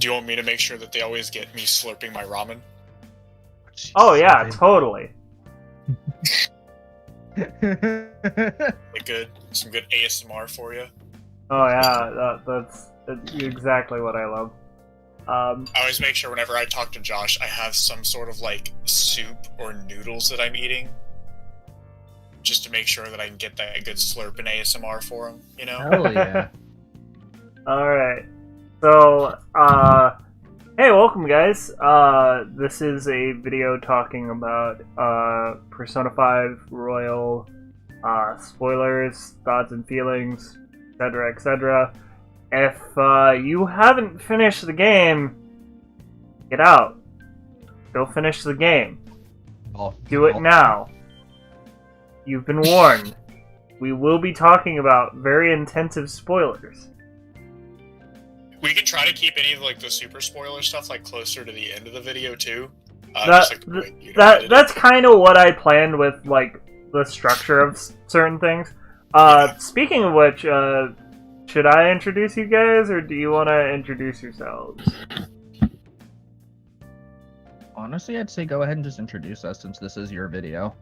Do you want me to make sure that they always get me slurping my ramen? Oh yeah, totally. Some good ASMR for you. Oh yeah, that's exactly what I love. I always make sure whenever I talk to Josh, I have some sort of like soup or noodles that I'm eating, just to make sure that I can get that good slurp and ASMR for him. You know? Hell yeah. All right. So, hey, welcome guys. This is a video talking about Persona 5 Royal, spoilers, thoughts and feelings, etc., etc. If you haven't finished the game, get out. Go finish the game. Do it now. You've been warned. We will be talking about very intensive spoilers. We can try to keep any of like the super spoiler stuff like closer to the end of the video too. That's kind of what I planned with like the structure of certain things. Speaking of which, should I introduce you guys, or do you want to introduce yourselves? Honestly, I'd say go ahead and just introduce us since this is your video.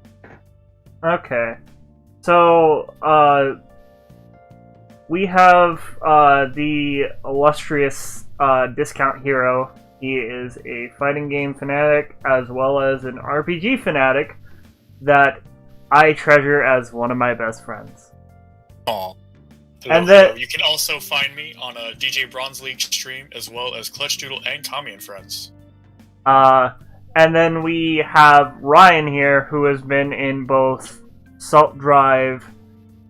Okay. So, we have the illustrious Discount Hero. He is a fighting game fanatic as well as an RPG fanatic that I treasure as one of my best friends. Aww. And then you can also find me on a DJ Bronze League stream as well as Clutch Doodle and Kami and Friends. And then we have Ryan here, who has been in both Salt Drive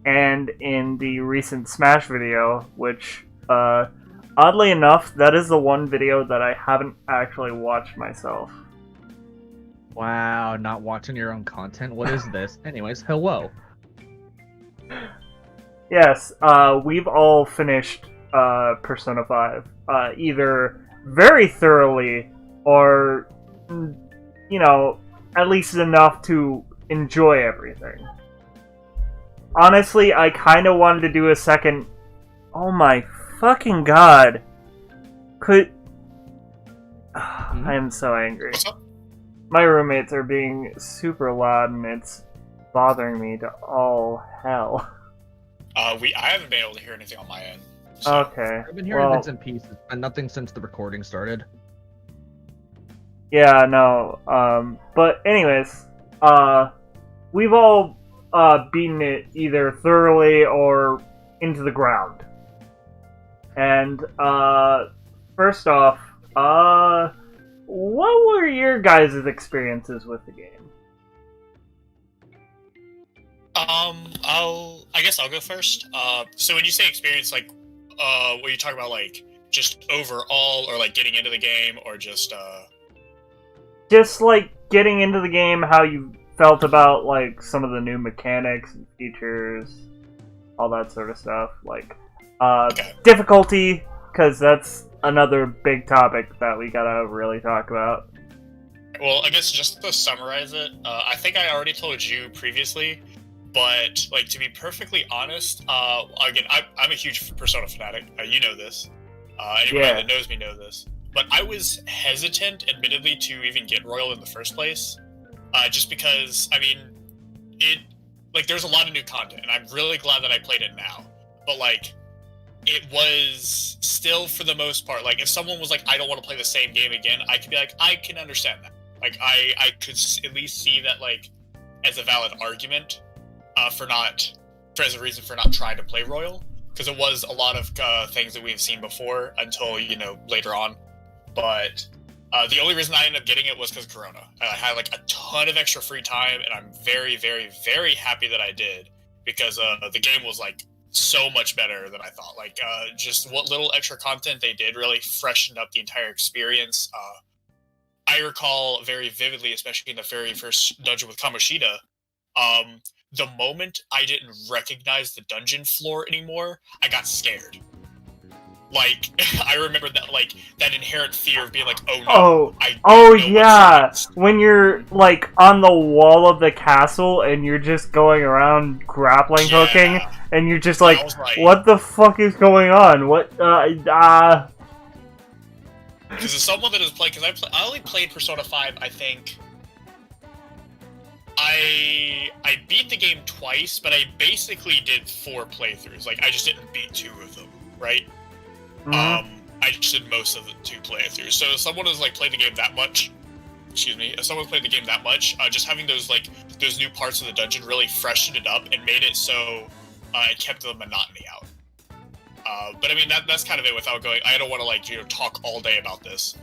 and in the recent Smash video, which, oddly enough, that is the one video that I haven't actually watched myself. Wow, not watching your own content? What is this? Anyways, hello. Yes, we've all finished Persona 5, either very thoroughly or, you know, at least enough to enjoy everything. Honestly, I kind of wanted to do a second... Oh my fucking god. I am so angry. What's up? My roommates are being super loud and it's bothering me to all hell. I haven't been able to hear anything on my end. So. Okay. I've been hearing bits and pieces, and nothing since the recording started. Yeah, no. But anyways, we've all beaten it either thoroughly or into the ground. And first off, what were your guys' experiences with the game? I guess I'll go first. So when you say experience, like, what you talk about, like, just overall, or like getting into the game, or just like getting into the game, how you felt about like some of the new mechanics and features, all that sort of stuff, like okay. Difficulty, because that's another big topic that we gotta really talk about. Well, I guess just to summarize it, I think I already told you previously, but like to be perfectly honest, again, I'm a huge Persona fanatic. You know this. Anyone that knows me know this. But I was hesitant, admittedly, to even get Royal in the first place, just because, I mean, there's a lot of new content, and I'm really glad that I played it now. But like, it was still, for the most part, like, if someone was like, I don't want to play the same game again, I could be like, I can understand that. Like, I could at least see that, like, as a valid argument, as a reason for not trying to play Royal, because it was a lot of things that we've seen before until, you know, later on. But the only reason I ended up getting it was because of Corona. I had like a ton of extra free time, and I'm very, very, very happy that I did, because the game was like so much better than I thought. Like, just what little extra content they did really freshened up the entire experience. I recall very vividly, especially in the very first dungeon with Kamoshida, the moment I didn't recognize the dungeon floor anymore, I got scared. Like, I remember that, like, that inherent fear of being like, oh no, oh yeah, when you're, like, on the wall of the castle and you're just going around grappling hooking, and you're just like, what the fuck is going on? What, Because as someone that has played, I only played Persona 5, I think. I beat the game twice, but I basically did 4 playthroughs. Like, I just didn't beat 2 of them, right? Mhm. I just did most of the 2 playthroughs. So if someone has, like, played the game that much, if someone's played the game that much, just having those new parts of the dungeon really freshened it up and made it so it kept the monotony out. But I mean, that's kind of it without going, I don't want to, talk all day about this,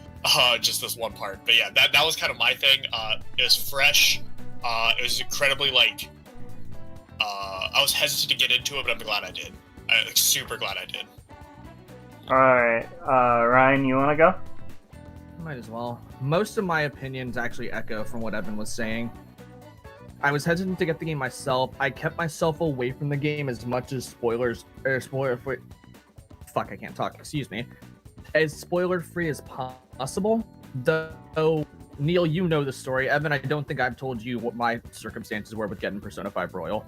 just this one part. But yeah, that was kind of my thing. It was fresh. It was incredibly, I was hesitant to get into it, but I'm glad I did. Super glad I did. Alright, Ryan, you want to go? Might as well. Most of my opinions actually echo from what Evan was saying. I was hesitant to get the game myself. I kept myself away from the game as much as spoiler-free. Fuck, I can't talk. Excuse me. As spoiler-free as possible. Though, Neil, you know the story. Evan, I don't think I've told you what my circumstances were with getting Persona 5 Royal.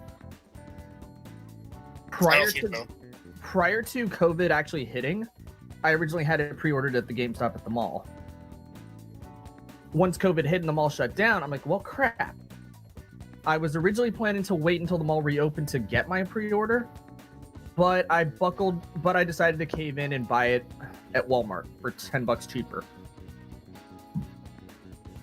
Prior to COVID actually hitting, I originally had it pre-ordered at the GameStop at the mall. Once COVID hit and the mall shut down, I'm like, well, crap. I was originally planning to wait until the mall reopened to get my pre-order, but I decided to cave in and buy it at Walmart for $10 cheaper.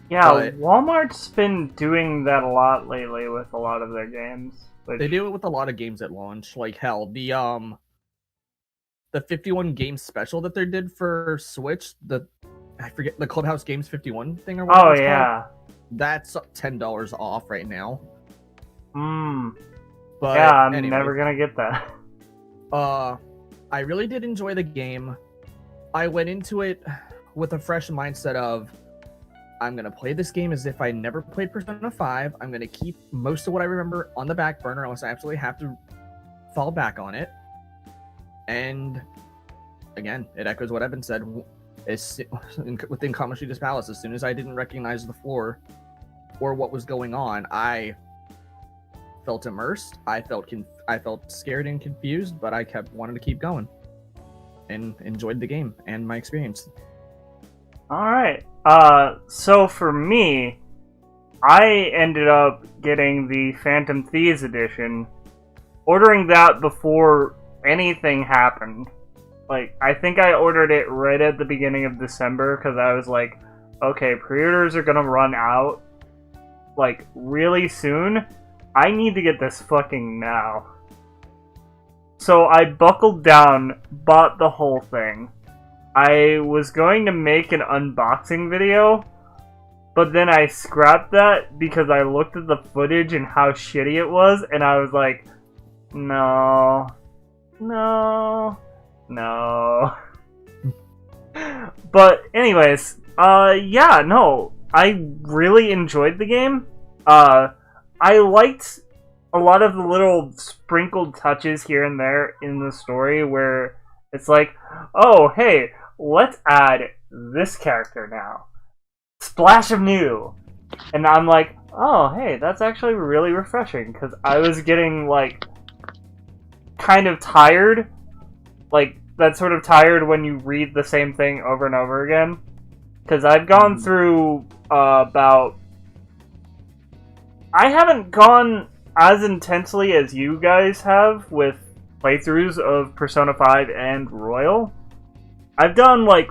Yeah, But Walmart's been doing that a lot lately with a lot of their games. they do it with a lot of games at launch. Like hell, the 51 game special that they did for Switch, I forget the Clubhouse Games 51 thing or whatever. Oh it's yeah. called. That's $10 off right now. But Yeah, I'm anyways, never gonna get that. I really did enjoy the game. I went into it with a fresh mindset of, I'm gonna play this game as if I never played Persona 5. I'm gonna keep most of what I remember on the back burner unless I absolutely have to fall back on it. And again, it echoes what Evan said. Within Kamoshida's palace, as soon as I didn't recognize the floor or what was going on, I felt immersed. I felt scared and confused, but I kept wanting to keep going and enjoyed the game and my experience. Alright, so for me, I ended up getting the Phantom Thieves edition, ordering that before anything happened. Like, I think I ordered it right at the beginning of December, because I was like, okay, pre-orders are gonna run out, like, really soon. I need to get this fucking now. So I buckled down, bought the whole thing. I was going to make an unboxing video, but then I scrapped that because I looked at the footage and how shitty it was, and I was like, no. But anyways, yeah, no, I really enjoyed the game. I liked a lot of the little sprinkled touches here and there in the story where it's like, oh, hey, let's add this character now. Splash of new. And I'm like, oh, hey, that's actually really refreshing, because I was getting, like, kind of tired. Like, that sort of tired when you read the same thing over and over again. Because I've gone through about... I haven't gone as intensely as you guys have with playthroughs of Persona 5 and Royal. I've done, like,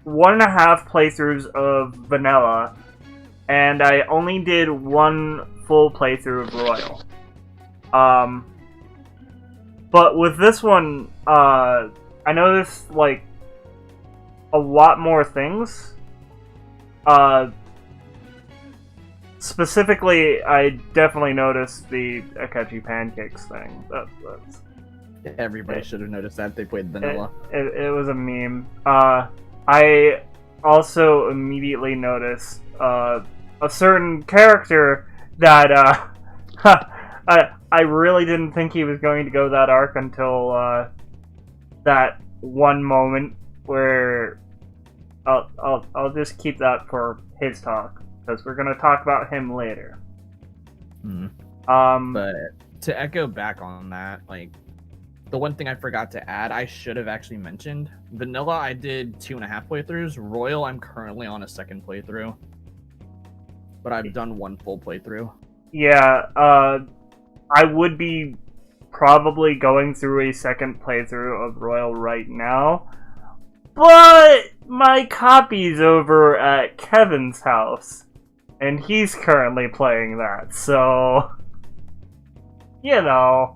1.5 playthroughs of Vanilla, and I only did 1 full playthrough of Royal. But with this one, I noticed, like, a lot more things. Specifically, I definitely noticed the Akechi Pancakes thing. That's Everybody should have noticed that. They played Vanilla. It was a meme. I also immediately noticed a certain character that I really didn't think he was going to go that arc until that one moment where I'll just keep that for his talk, because we're gonna talk about him later. But to echo back on that, like, The one thing I forgot to add, I should have actually mentioned. Vanilla, I did 2.5 playthroughs. Royal, I'm currently on a second playthrough. But I've done one full playthrough. Yeah, I would be probably going through a second playthrough of Royal right now, but my copy's over at Kevin's house, and he's currently playing that, so, you know,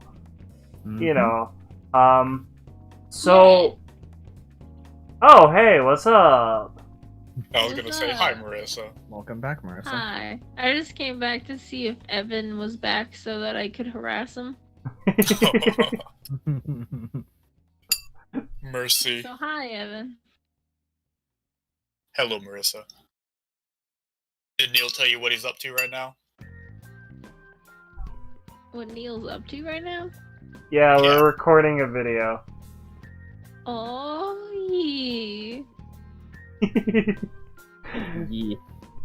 so, oh, hey, what's up? I was gonna say hi, Marissa. Welcome back, Marissa. Hi. I just came back to see if Evan was back so that I could harass him. Mercy. So hi, Evan. Hello, Marissa. Did Neil tell you what he's up to right now? What Neil's up to right now? Yeah, we're Yeah. recording a video. Oh, yeah. Yeah.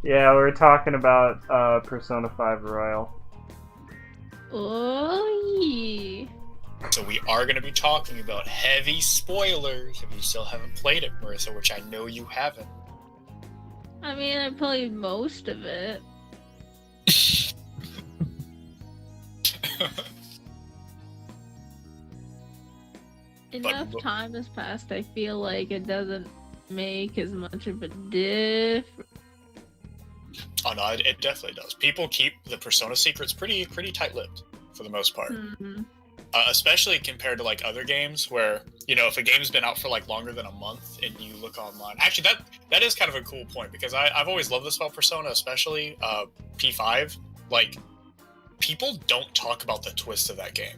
Yeah, we're talking about Persona 5 Royal. Oh, yeah. So we are going to be talking about heavy spoilers if you still haven't played it, Marissa, which I know you haven't. I mean, I played most of it. Enough time has passed, I feel like it doesn't make as much of a difference. Oh no, it definitely does. People keep the Persona secrets pretty tight-lipped for the most part. Mm-hmm. Especially compared to like other games where, you know, if a game's been out for like longer than a month and you look online. Actually, that is kind of a cool point because I've always loved this about Persona, especially P5. Like, people don't talk about the twist of that game.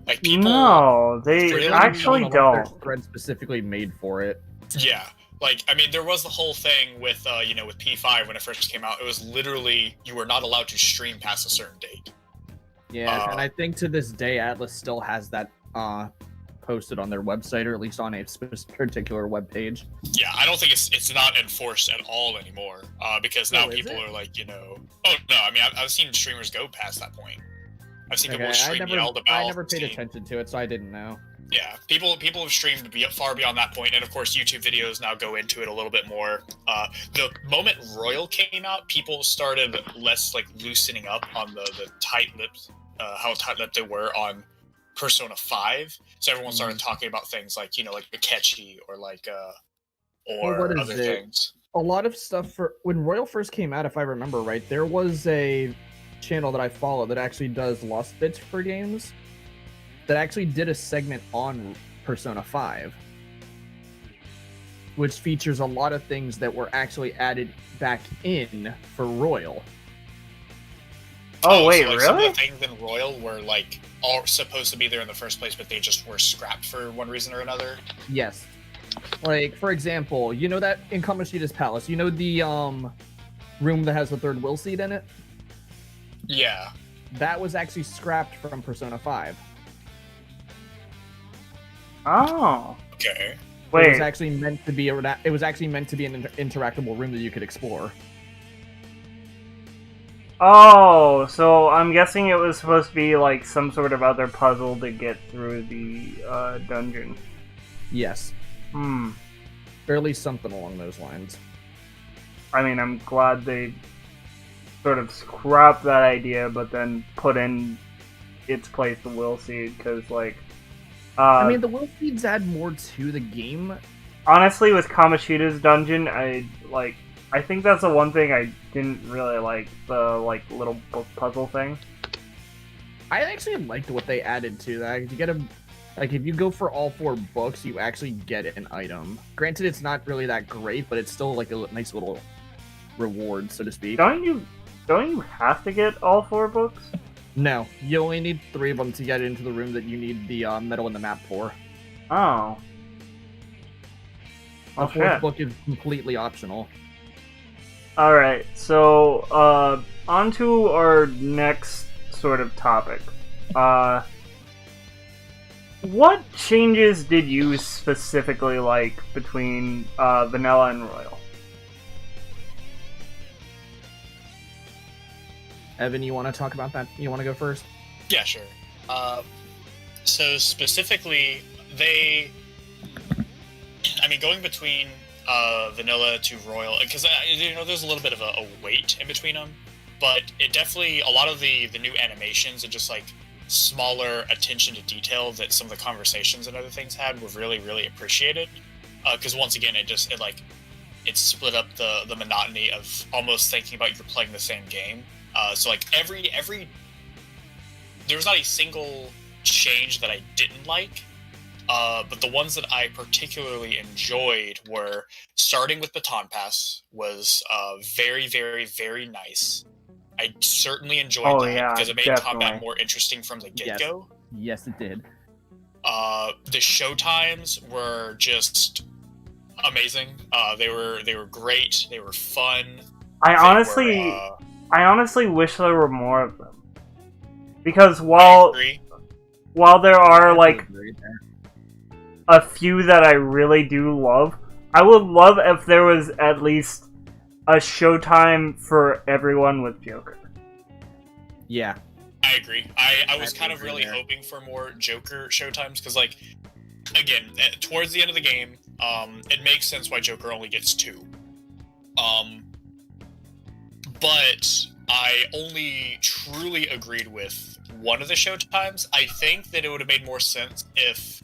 Like, people... No, they really actually don't. Thread specifically made for it. Yeah. Like, I mean, there was the whole thing with, you know, with P5 when it first came out. It was literally, you were not allowed to stream past a certain date. Yeah, and I think to this day, Atlas still has that posted on their website, or at least on a particular web page. Yeah, I don't think it's not enforced at all anymore, because now people are like, you know... Oh, no, I mean, I've seen streamers go past that point. I've seen people stream Yaldaboth. I never paid attention to it, so I didn't know. Yeah, people have streamed far beyond that point, and of course YouTube videos now go into it a little bit more. The moment Royal came out, people started less like loosening up on the tight-lipped, how tight-lipped they were on Persona 5. So everyone started talking about things like, you know, like Akechi or like or other things. A lot of stuff for when Royal first came out, if I remember right, there was a channel that I follow that actually does lost bits for games. That actually did a segment on Persona 5, which features a lot of things that were actually added back in for Royal. Oh wait, so, like, really? Some of the things in Royal were like all supposed to be there in the first place, but they just were scrapped for one reason or another. Yes. Like, for example, you know that in Kamoshida's palace, you know the room that has the third will seat in it? Yeah. That was actually scrapped from Persona 5. Oh. Okay. Wait. It was actually meant to be an interactable room that you could explore. Oh, so I'm guessing it was supposed to be like some sort of other puzzle to get through the dungeon. Yes. Hmm. Or at least something along those lines. I mean, I'm glad they sort of scrapped that idea, but then put in its place the will seed, because like... I mean, the will seeds add more to the game. Honestly, with Kamoshida's dungeon, I think that's the one thing I didn't really like, the like little book puzzle thing. I actually liked what they added to that. You get if you go for all 4 books, you actually get an item. Granted, it's not really that great, but it's still like a nice little reward, so to speak. Don't you have to get all 4 books? No, you only need 3 of them to get into the room that you need the medal in the map for. Oh. The 4th book is completely optional. Alright, so, on to our next sort of topic. What changes did you specifically like between, Vanilla and Royal? Evan, you want to talk about that? You want to go first? Yeah, sure. So specifically, going between vanilla to royal, because there's a little bit of a wait in between them, but it definitely, a lot of the new animations and just like smaller attention to detail that some of the conversations and other things had were really, really appreciated. Because once again, it split up the monotony of almost thinking about you're playing the same game. So like every there was not a single change that I didn't like, but the ones that I particularly enjoyed were starting with Baton Pass was very, very, very nice. I certainly enjoyed that because it made combat more interesting from the get-go. Yes, it did. The show times were just amazing. They were great. They were fun. I honestly wish there were more of them, because while there are like a few that I really do love, I would love if there was at least a showtime for everyone with Joker. Yeah, I agree. I was kind of really hoping for more Joker showtimes, because like, again, towards the end of the game, it makes sense why Joker only gets 2. But I only truly agreed with one of the showtimes. I think that it would have made more sense if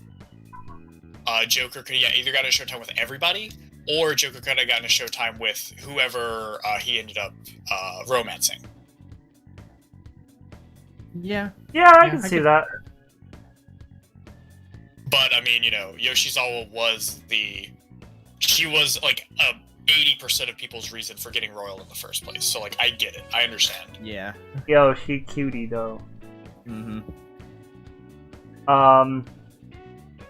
Joker could have either gotten a showtime with everybody, or Joker could have gotten a showtime with whoever he ended up romancing. Yeah, I can see that. But I mean, Yoshizawa was she was like 80% of people's reason for getting royal in the first place. So like, I get it. I understand. Yeah. Yo, she cutie though. Mm-hmm.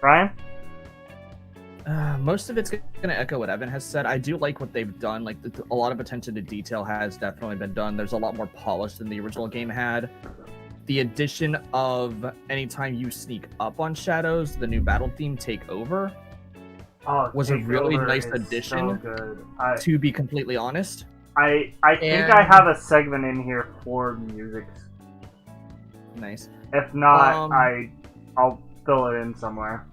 Ryan? Most of it's gonna echo what Evan has said. I do like what they've done. Like, a lot of attention to detail has definitely been done. There's a lot more polish than the original game had. The addition of anytime you sneak up on shadows, the new battle theme Take Over was a really nice addition. So to be completely honest, I think I have a segment in here for music. Nice. If not, I'll fill it in somewhere.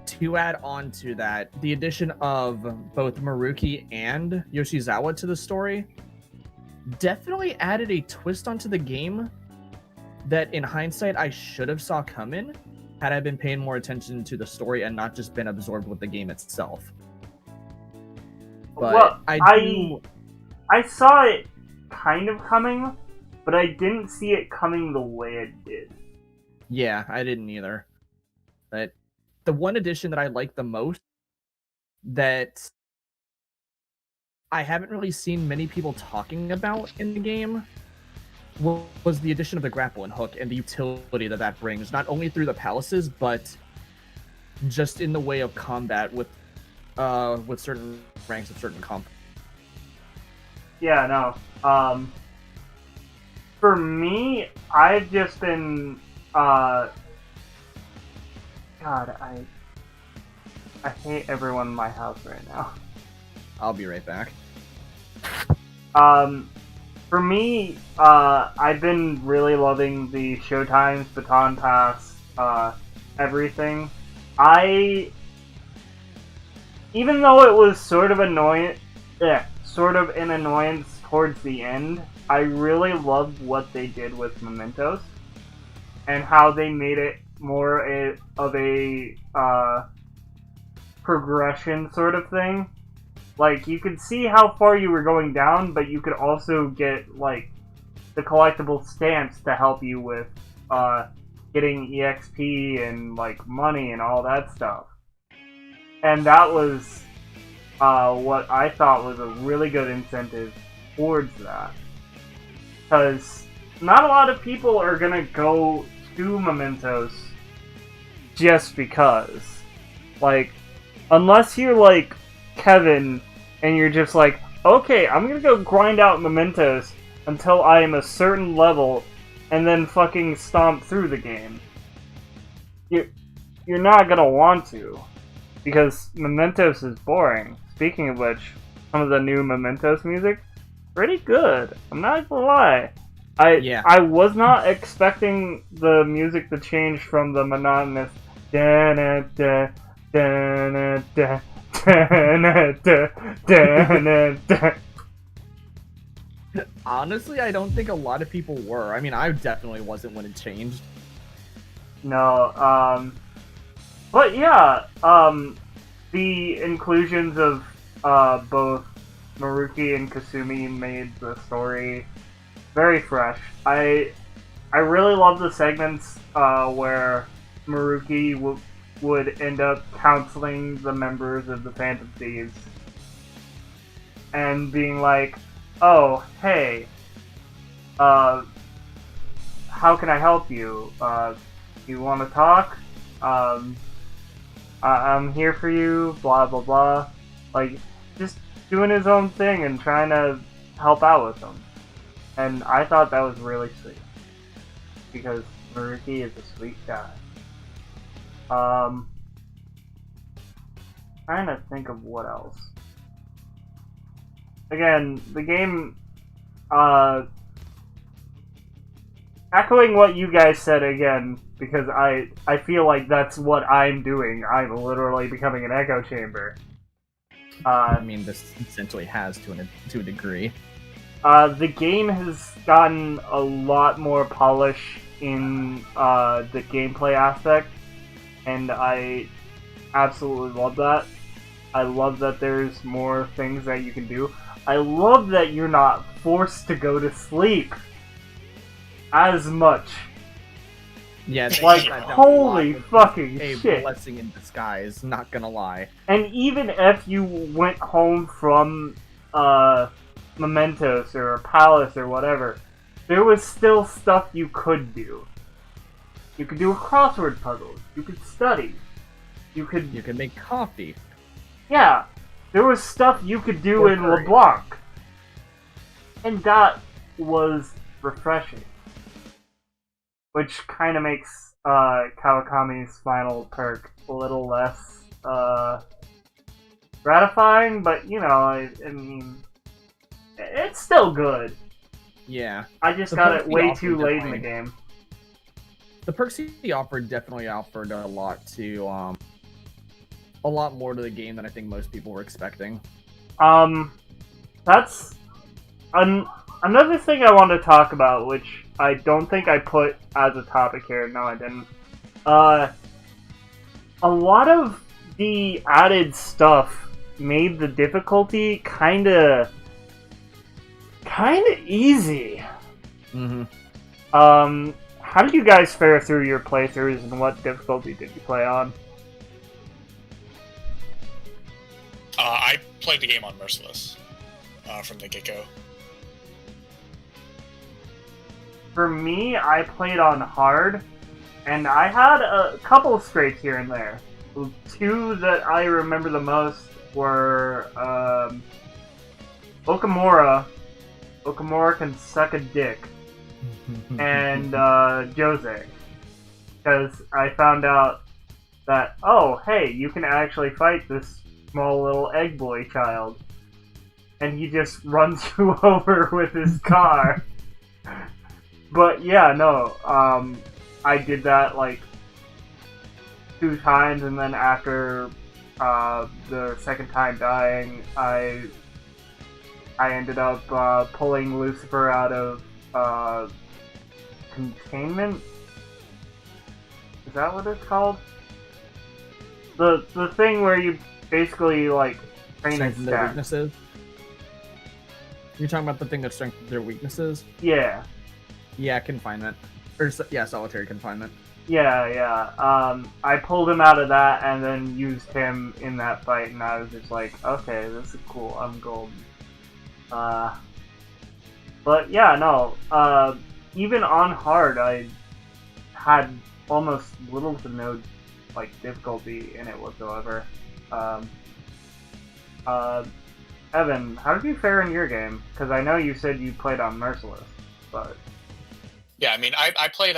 To add on to that, the addition of both Maruki and Yoshizawa to the story definitely added a twist onto the game that, in hindsight, I should have saw coming had I been paying more attention to the story and not just been absorbed with the game itself. But well, I saw it kind of coming, but I didn't see it coming the way it did. Yeah, I didn't either. But the one addition that I like the most that I haven't really seen many people talking about in the game was the addition of the grapple and hook and the utility that brings, not only through the palaces, but just in the way of combat with certain ranks of certain comp. Yeah, no. For me, I've just been God, I hate everyone in my house right now. I'll be right back. For me, I've been really loving the showtimes, Baton Pass, everything. Even though it was sort of an annoyance towards the end, I really loved what they did with Mementos and how they made it more of a progression sort of thing. Like, you could see how far you were going down, but you could also get, like, the collectible stamps to help you with getting EXP and, like, money and all that stuff. And that was what I thought was a really good incentive towards that. Because not a lot of people are gonna go to Mementos just because. Like, unless you're, like, Kevin, and you're just like, okay, I'm gonna go grind out Mementos until I am a certain level, and then fucking stomp through the game. You're not gonna want to, because Mementos is boring. Speaking of which, some of the new Mementos music, pretty good. I'm not gonna lie. I was not expecting the music to change from the monotonous da-na-da, da-na-da, da-na-da, da-na-da. Honestly, I don't think a lot of people were. I mean, I definitely wasn't when it changed. No, but yeah, the inclusions of both Maruki and Kasumi made the story very fresh. I really love the segments where Maruki would end up counseling the members of the Phantom Thieves and being like, "Oh, hey, how can I help you? You want to talk? I'm here for you, blah blah blah." Like, just doing his own thing and trying to help out with them. And I thought that was really sweet. Because Maruki is a sweet guy. Trying to think of what else. Again, the game, echoing what you guys said again, because I feel like that's what I'm doing. I'm literally becoming an echo chamber. I mean, this essentially has to a degree. The game has gotten a lot more polish in the gameplay aspect, and I absolutely love that. I love that there's more things that you can do. I love that you're not forced to go to sleep as much. Yeah, Like, holy fucking a shit. blessing in disguise, not gonna lie. And even if you went home from Mementos or a Palace or whatever, there was still stuff you could do. You could do a crossword puzzle. You could study. You could make coffee. Yeah, there was stuff you could do Or in curry. LeBlanc. And that was refreshing. Which kind of makes Kawakami's final perk a little less gratifying, but you know, I mean, it's still good. Yeah. I just The got perks it he way offered too late in the definitely- game. The perks he offered definitely offered a lot to, a lot more to the game than I think most people were expecting. That's another thing I want to talk about, which I don't think I put as a topic here. No, I didn't. A lot of the added stuff made the difficulty kinda easy. Mm-hmm. How did you guys fare through your playthroughs, and what difficulty did you play on? I played the game on Merciless from the get-go. For me, I played on hard, and I had a couple of scrapes here and there. Two that I remember the most were Okamura. Okamura can suck a dick. And Jose. Because I found out that, oh, hey, you can actually fight this small little egg boy child. And he just runs you over with his car. But yeah, no, I did that like 2 times, and then after the second time dying, I ended up pulling Lucifer out of containment. Is that what it's called? The thing where you basically like train his Strengthen their stats. weaknesses. You're talking about the thing that strengthens their weaknesses? Yeah. Yeah, confinement. Or, yeah, solitary confinement. Yeah. I pulled him out of that and then used him in that fight, and I was just like, okay, this is cool. I'm golden. But yeah, no. Even on hard, I had almost little to no like difficulty in it whatsoever. Evan, how did you fare in your game? Because I know you said you played on Merciless, but Yeah, I mean, I played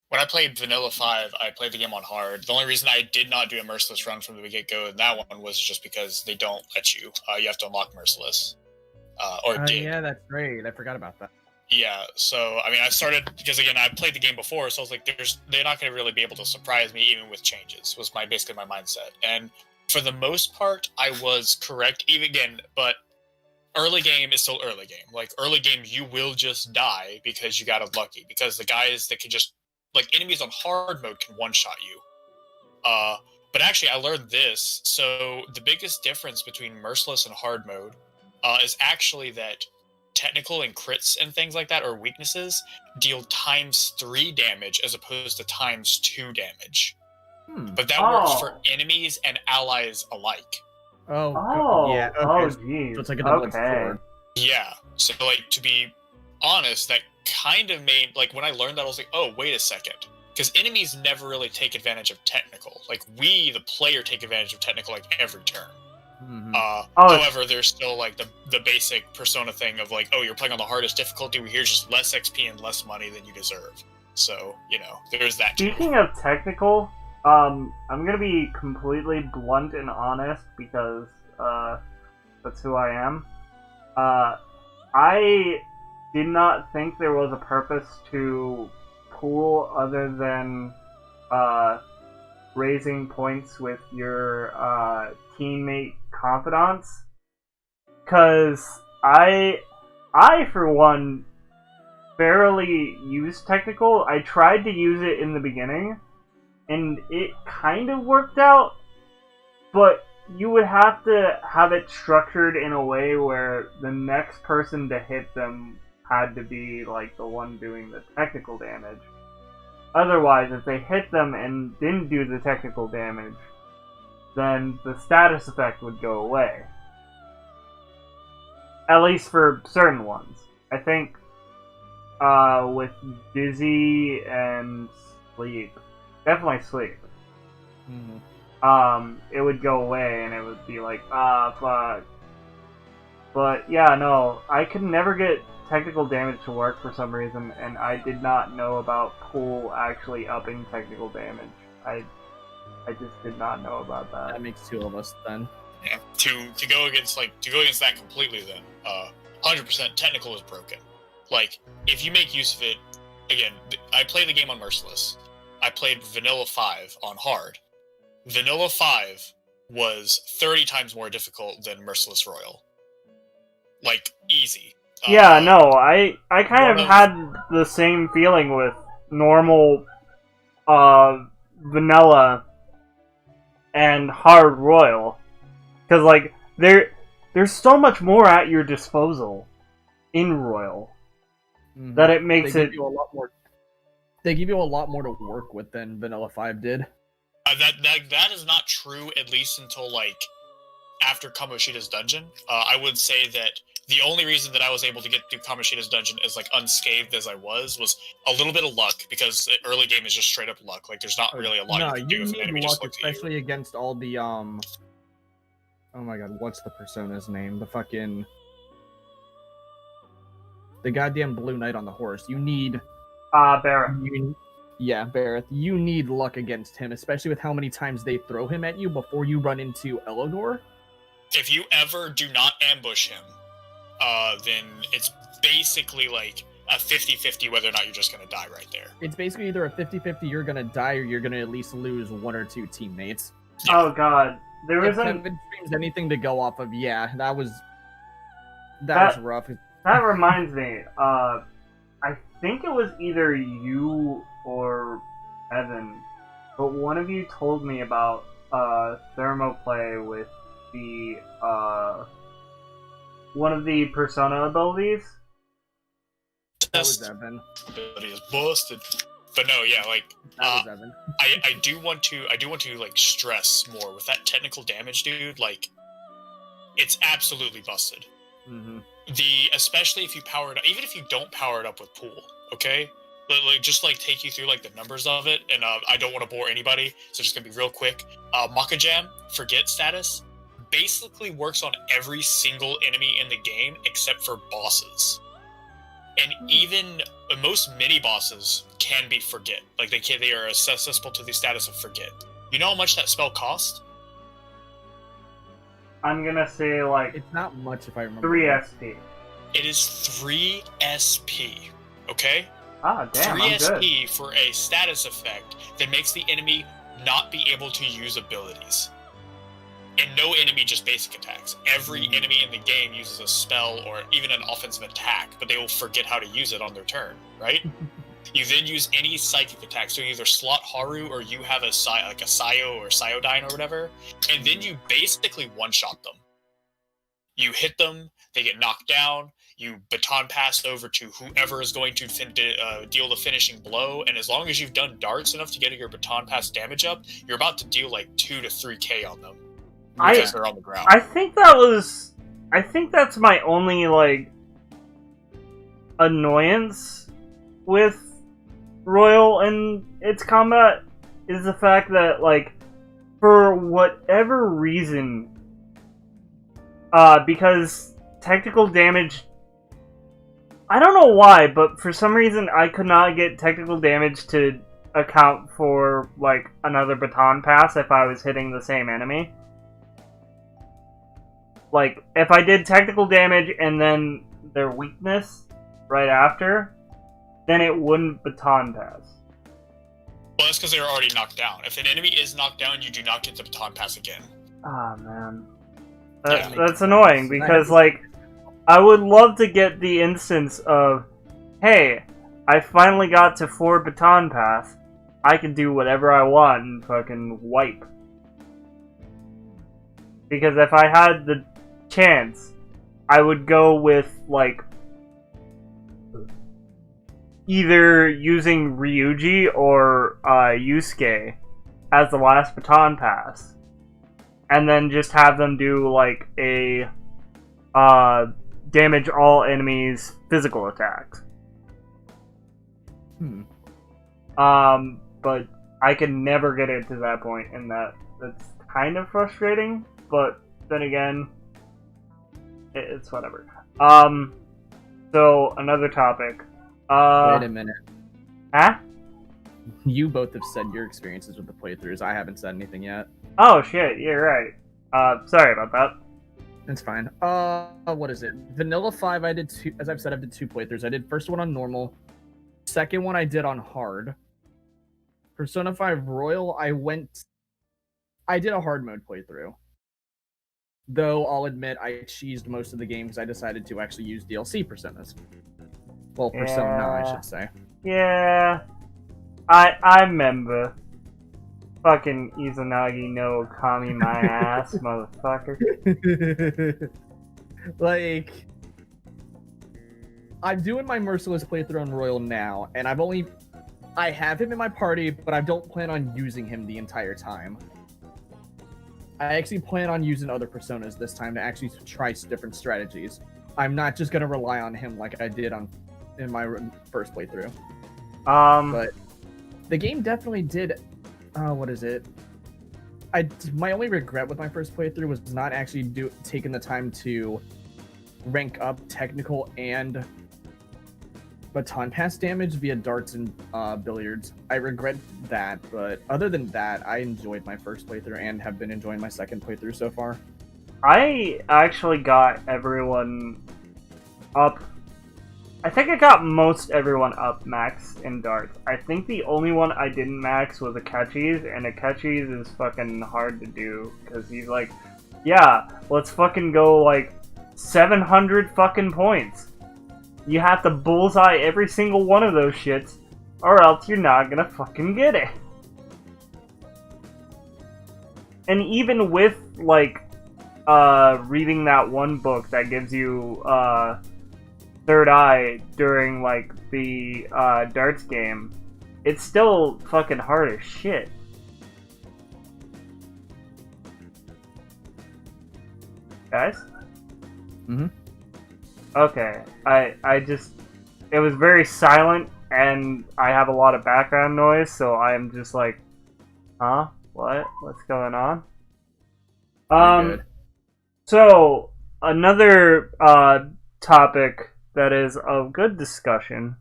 when I played Vanilla 5, I played the game on hard. The only reason I did not do a Merciless run from the get-go in that one was just because they don't let you. You have to unlock Merciless. Or did. Yeah, that's right. I forgot about that. Yeah, so I mean, I started because again, I played the game before, so I was like, they're not going to really be able to surprise me even with changes. Was basically my mindset, and for the most part, I was correct. Even again, but early game is still early game. Like early game, you will just die because you got unlucky. Because the guys that can just like enemies on hard mode can one shot you. But actually, I learned this. So the biggest difference between merciless and hard mode is actually that technical and crits and things like that, or weaknesses, deal ×3 damage as opposed to ×2 damage. But that works for enemies and allies alike. Yeah. Okay. Oh, So geez. it's like a double-edged sword. Yeah. So, like, to be honest, that kind of made, like, when I learned that, I was like, oh, wait a second. Because enemies never really take advantage of technical. Like, we, the player, take advantage of technical, like, every turn. However, there's still, like, the basic Persona thing of, like, oh, you're playing on the hardest difficulty, here's just less XP and less money than you deserve. So, you know, there's that too. Speaking of technical, I'm gonna be completely blunt and honest because, that's who I am. I did not think there was a purpose to pool other than, raising points with your, teammate confidants. Cause I for one, barely used technical. I tried to use it in the beginning, and it kind of worked out, but you would have to have it structured in a way where the next person to hit them had to be, like, the one doing the technical damage. Otherwise, if they hit them and didn't do the technical damage, then the status effect would go away. At least for certain ones. I think, with Dizzy and Sleep, definitely Sleep, it would go away and it would be like, fuck. But yeah, no, I could never get technical damage to work for some reason, and I did not know about pool actually upping technical damage. I just did not know about that. That makes two of us then. Yeah, to go against that completely, then 100% technical is broken. Like, if you make use of it, again, I played the game on Merciless. I played Vanilla 5 on Hard. Vanilla 5 was 30 times more difficult than Merciless Royal. Like, easy. Yeah, no, I kind of had the same feeling with normal, Vanilla and Hard Royal. Because, like, there's so much more at your disposal in Royal that it makes it... They give you a lot more to work with than Vanilla 5 did. That is not true, at least until, like, after Kamoshida's dungeon. I would say that the only reason that I was able to get through Kamoshida's dungeon as, like, unscathed as I was a little bit of luck, because the early game is just straight up luck. Like, there's not really a lot you can do if an enemy just looks at you. Especially against all the, oh my god, what's the Persona's name? The goddamn Blue Knight on the horse. You need... Barrett. Barrett. You need luck against him, especially with how many times they throw him at you before you run into Elodor. If you ever do not ambush him, then it's basically like a 50-50 whether or not you're just going to die right there. It's basically either a 50-50 you're going to die or you're going to at least lose one or two teammates. Yeah. Oh god. There if isn't... Kevin streams anything to go off of, that was rough. That reminds me, I think it was either you or Evan, but one of you told me about thermoplay with the one of the Persona abilities. That was Evan. Ability is busted. But no, yeah, like that was Evan. I do want to like stress more with that technical damage, dude. Like, it's absolutely busted. Especially if you power it up, even if you don't power it up with pool, okay? But, like, just like take you through like the numbers of it, and I don't want to bore anybody, so just gonna be real quick. Makajam, forget status, basically works on every single enemy in the game except for bosses. And even most mini bosses can be forget. Like they are accessible to the status of forget. You know how much that spell cost? I'm gonna say like it's not much if I remember. 3 SP. It is 3 SP. Okay? Ah, damn, 3 I'm good. SP for a status effect that makes the enemy not be able to use abilities. And no enemy just basic attacks. Every enemy in the game uses a spell or even an offensive attack, but they will forget how to use it on their turn, right? You then use any psychic attack, so you either slot Haru or you have a Sayo or Sayodyne or whatever, and then you basically one-shot them. You hit them, they get knocked down, you baton pass over to whoever is going to deal the finishing blow, and as long as you've done darts enough to get your baton pass damage up, you're about to deal like 2 to 3k on them. Because they're on the ground. I think that's my only, like, annoyance with Royal and its combat, is the fact that, like, for whatever reason, because technical damage, I don't know why, but for some reason I could not get technical damage to account for, like, another baton pass if I was hitting the same enemy. Like, if I did technical damage and then their weakness right after, then it wouldn't baton pass. Well, that's because they were already knocked down. If an enemy is knocked down, you do not get the baton pass again. Ah, man. Yeah. That's annoying, because, like, I would love to get the instance of, hey, I finally got to 4 baton pass, I can do whatever I want and fucking wipe. Because if I had the chance, I would go with, like, either using Ryuji or Yusuke as the last baton pass, and then just have them do, like, a damage all enemies physical attacks. But I can never get it to that point, and that's kind of frustrating, but then again, it's whatever. So, another topic. Wait a minute. Huh? You both have said your experiences with the playthroughs. I haven't said anything yet. Oh, shit, you're right. Sorry about that. It's fine. What is it? Vanilla 5, I did 2, as I've said, I did 2 playthroughs. I did first one on normal. Second one I did on hard. Persona 5 Royal, I did a hard mode playthrough. Though, I'll admit, I cheesed most of the game because I decided to actually use DLC personas. Well, Persona, I should say. Yeah. I remember. Fucking Izanagi no Kami my ass, motherfucker. Like, I'm doing my Merciless playthrough on Royal now, and I have him in my party, but I don't plan on using him the entire time. I actually plan on using other personas this time to actually try different strategies. I'm not just going to rely on him like I did in my first playthrough. But the game definitely did... what is it? My only regret with my first playthrough was not actually taking the time to rank up technical and baton pass damage via darts and billiards. I regret that, but other than that, I enjoyed my first playthrough and have been enjoying my second playthrough so far. I actually got everyone up. I think I got most everyone up max in darts. I think the only one I didn't max was Akechi's, and Akechi's is fucking hard to do, because he's like, yeah, let's fucking go like 700 fucking points. You have to bullseye every single one of those shits, or else you're not gonna fucking get it. And even with, like, reading that one book that gives you, third eye during, like, the, darts game, it's still fucking hard as shit. Guys? Mm-hmm. Okay, I just... It was very silent, and I have a lot of background noise, so I'm just like, huh? What? What's going on? Good. So, another, topic that is of good discussion,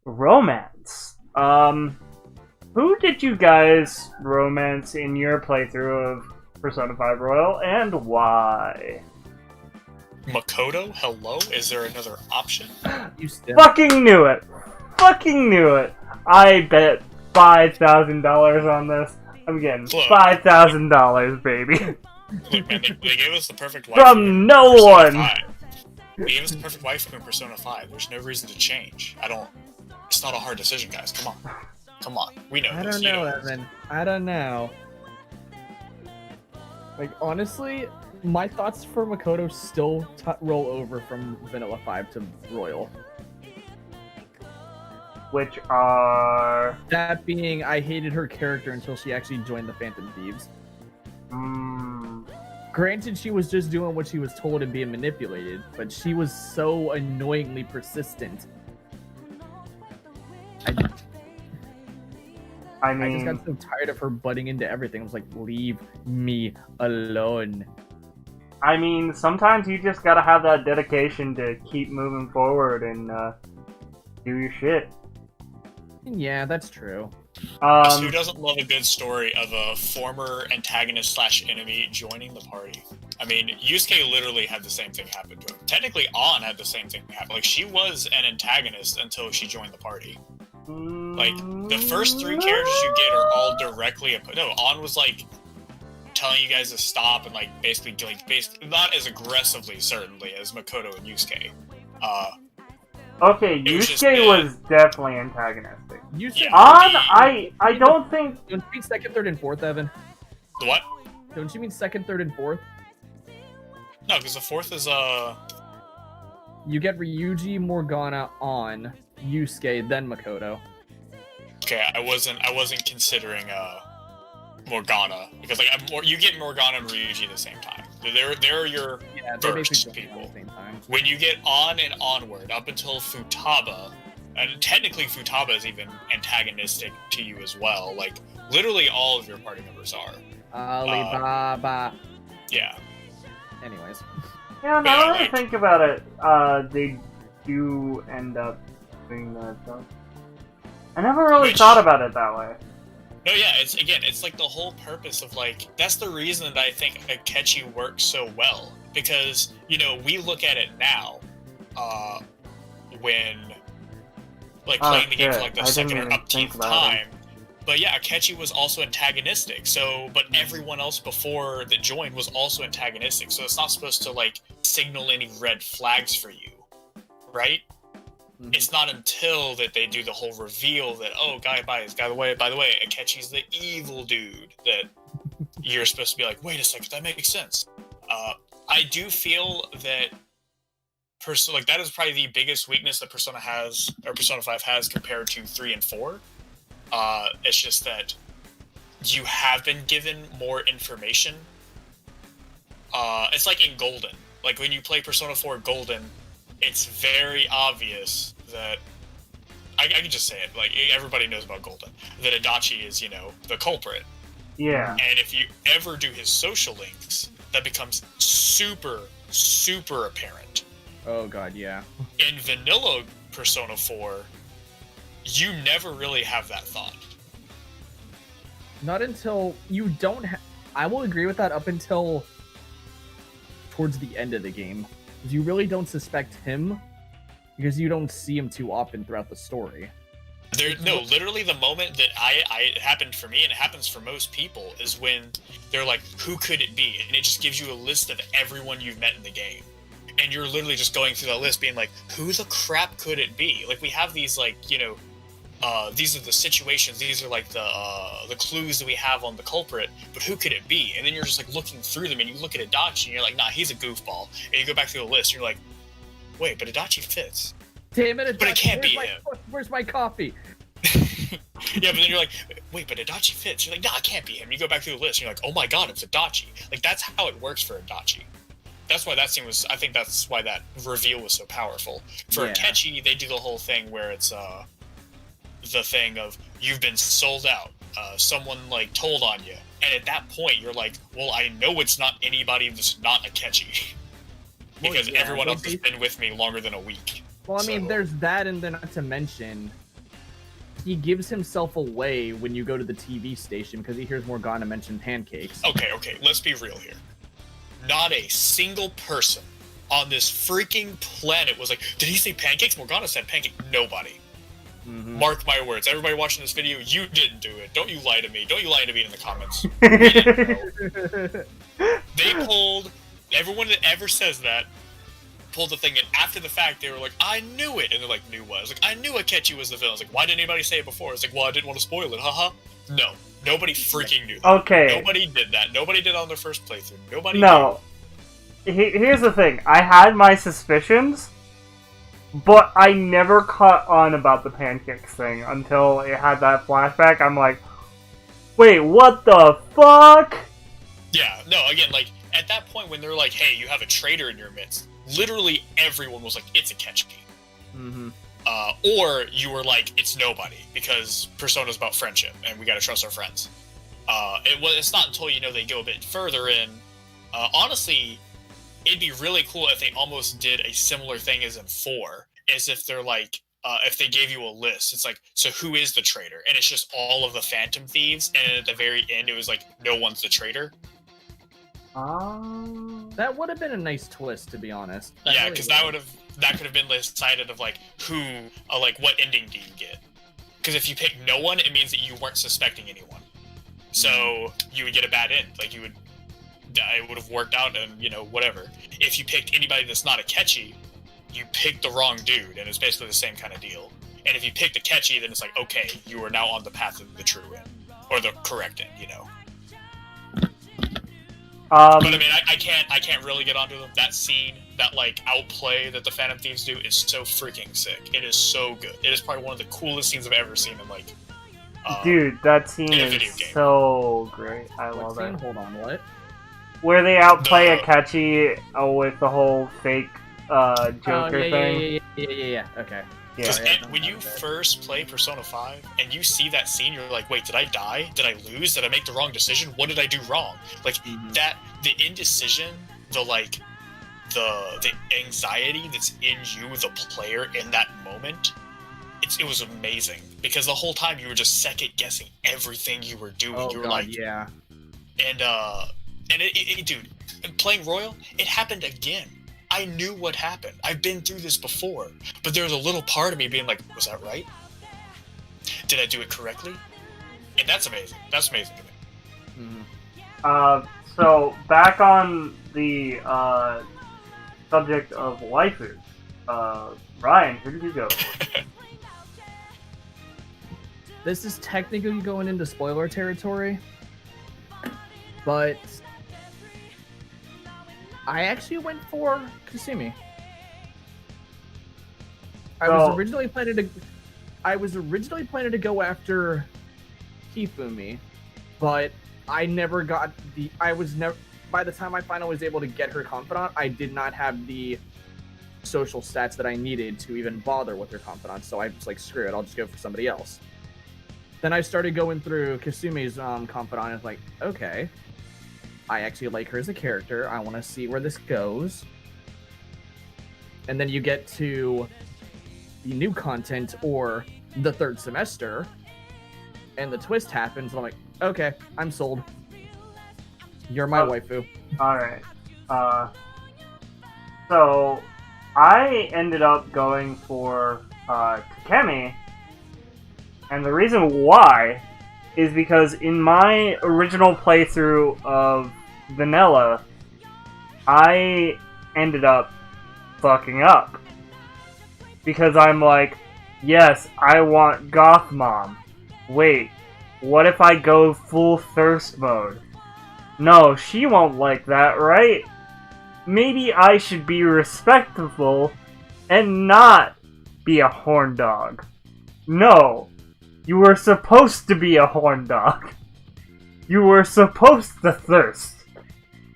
romance. Who did you guys romance in your playthrough of Persona 5 Royal, and why? Makoto, hello? Is there another option? You still. Fucking knew it. Fucking knew it. I bet $5,000 on this. I'm getting Look. $5,000, baby. Look, man, they gave us the perfect wife From no Persona one. 5. They gave us the perfect wife in Persona 5. There's no reason to change. It's not a hard decision, guys. Come on. Come on. We know I this. don't You know, this. Evan. I don't know. Like, honestly, my thoughts for Makoto still roll over from Vanilla 5 to Royal. Which are... That being, I hated her character until she actually joined the Phantom Thieves. Granted, she was just doing what she was told and being manipulated, but she was so annoyingly persistent. I I just mean, got so tired of her butting into everything. I was like, leave me alone. sometimes you just gotta have that dedication to keep moving forward and do your shit. Yeah, that's true. Who doesn't love a good story of a former antagonist / enemy joining the party? I mean, Yusuke literally had the same thing happen to him. Technically, An had the same thing happen. Like, she was an antagonist until she joined the party. Like, the first 3 characters you get are all directly no, An was like telling you guys to stop and like basically not as aggressively certainly as Makoto and Yusuke. Okay, It was just Yusuke bad. was definitely antagonistic. You said An, I don't think... Don't you mean second, third, and fourth, Evan? The what? Don't you mean second, third, and fourth? No, because the 4th is You get Ryuji, Morgana, on Yusuke, then Makoto. okay. I wasn't considering Morgana because like you get Morgana and Ryuji at the same time. They're your Yeah, they first basically people. at the same time. When you get on and onward up until Futaba, and technically Futaba is even antagonistic to you as well. Like literally all of your party members are. Alibaba. Yeah. Anyways. Yeah, now that I like- think about it, they do end up doing that stuff. I never really Which- thought about it that way. No, yeah, it's like the whole purpose of like that's the reason that I think Akechi works so well because we look at it now, when like playing the game for like the I didn't second or even think upteenth about time. But yeah, Akechi was also antagonistic. So, but everyone else before that joined was also antagonistic. So it's not supposed to like signal any red flags for you, right? Mhm. It's not until that they do the whole reveal that by the way, Akechi's the evil dude that you're supposed to be like, wait a second, that makes sense. I do feel that that is probably the biggest weakness that Persona 5 has compared to 3 and 4. It's just that you have been given more information. It's like in Golden. Like when you play Persona 4 Golden, it's very obvious that I can just say it. Like everybody knows about Golden. That Adachi is, the culprit. Yeah. And if you ever do his social links, that becomes super, super apparent. Oh god, yeah. In vanilla Persona 4, you never really have that thought. Not until you don't I will agree with that up until towards the end of the game. Because you really don't suspect him because you don't see him too often throughout the story. Literally the moment that it happened for me, and it happens for most people, is when they're like, who could it be? And it just gives you a list of everyone you've met in the game. And you're literally just going through that list being like, who the crap could it be? Like, we have these, like, these are the situations, these are, like, the clues that we have on the culprit, but who could it be? And then you're just, like, looking through them, and you look at Adachi, and you're like, nah, he's a goofball. And you go back through the list, and you're like, wait, but Adachi fits. Damn it, But it can't be him. Where's my coffee? Yeah, but then you're like, wait, but Adachi fits. You're like, nah, it can't be him. You go back through the list, and you're like, oh my god, it's Adachi. Like, that's how it works for Adachi. That's why that scene was, I think that's why that reveal was so powerful. For Yeah. Akechi, they do the whole thing where it's, the thing of, you've been sold out. Someone, like, told on you. And at that point, you're like, well, I know it's not anybody that's not Akechi. Well, Because yeah, everyone well, else has been with me longer than a week. Well, I mean, So- there's that, and then not to mention, he gives himself away when you go to the TV station because he hears Morgana mention pancakes. Okay, let's be real here. Not a single person on this freaking planet was like, did he say pancakes? Morgana said pancake. Nobody. Mm-hmm. Mark my words. Everybody watching this video, you didn't do it. Don't you lie to me. Don't you lie to me in the comments. They pulled, everyone that ever says that, pulled the thing, and after the fact, they were like, I knew it. And they're like, knew what? I was like, I knew Akechi was the villain. I was like, why didn't anybody say it before? It's like, well, I didn't want to spoil it, haha. No. Nobody freaking knew that. Okay. Nobody did that. Nobody did it on their first playthrough. Nobody No. Here's the thing. I had my suspicions, but I never caught on about the pancakes thing until it had that flashback. I'm like, wait, what the fuck? Yeah, no, again, like, at that point when they're like, hey, you have a traitor in your midst, literally everyone was like, it's Akechi. Mm-hmm. Or you were like, it's nobody, because Persona's about friendship, and we gotta trust our friends. It's not until, they go a bit further in, honestly, it'd be really cool if they almost did a similar thing as in 4, as if they're like, if they gave you a list, it's like, so who is the traitor? And it's just all of the Phantom Thieves, and at the very end, it was like, no one's the traitor. That would have been a nice twist, to be honest. Yeah, because that could have been decided of like who, like what ending do you get? Because if you pick no one, it means that you weren't suspecting anyone, so you would get a bad end. Like it would have worked out, and whatever. If you picked anybody that's not Akechi, you picked the wrong dude, and it's basically the same kind of deal. And if you picked Akechi, then it's like, okay, you are now on the path of the true end, or the correct end, But I mean, I can't really get onto them. That scene, that like outplay that the Phantom Thieves do is so freaking sick. It is so good. It is probably one of the coolest scenes I've ever seen in like. Dude, that scene in a is video game. so great. I love scene? it. Hold on, what? Where they outplay Akechi with the whole fake Joker thing. Yeah. Okay. Yeah. When you first play Persona 5 and you see that scene, you're like, wait, did I die? Did I lose? Did I make the wrong decision? What did I do wrong? Like, the indecision, the anxiety that's in you, the player, in that moment, it was amazing. Because the whole time you were just second-guessing everything you were doing. Oh, you were God, like... yeah. And dude, playing Royal, it happened again. I knew what happened. I've been through this before. But there was a little part of me being like, was that right? Did I do it correctly? And that's amazing. That's amazing to me. So, back on the subject of waifus, Ryan, who did you go for? This is technically going into spoiler territory, but I actually went for Kasumi. I was originally planning to go after Hifumi, but I never got by the time I finally was able to get her confidant, I did not have the social stats that I needed to even bother with her confidant, so I was like, screw it, I'll just go for somebody else. Then I started going through Kasumi's confidant, and I was like, okay, I actually like her as a character. I want to see where this goes. And then you get to the new content or the third semester, and the twist happens, and I'm like, okay, I'm sold. You're my waifu. Alright. So, I ended up going for Takemi, and the reason why is because in my original playthrough of Vanilla, I ended up fucking up. Because I'm like, yes, I want Goth Mom. Wait, what if I go full thirst mode? No, she won't like that, right? Maybe I should be respectful and not be a horn dog. No. You were supposed to be a horn dog. You were supposed to thirst.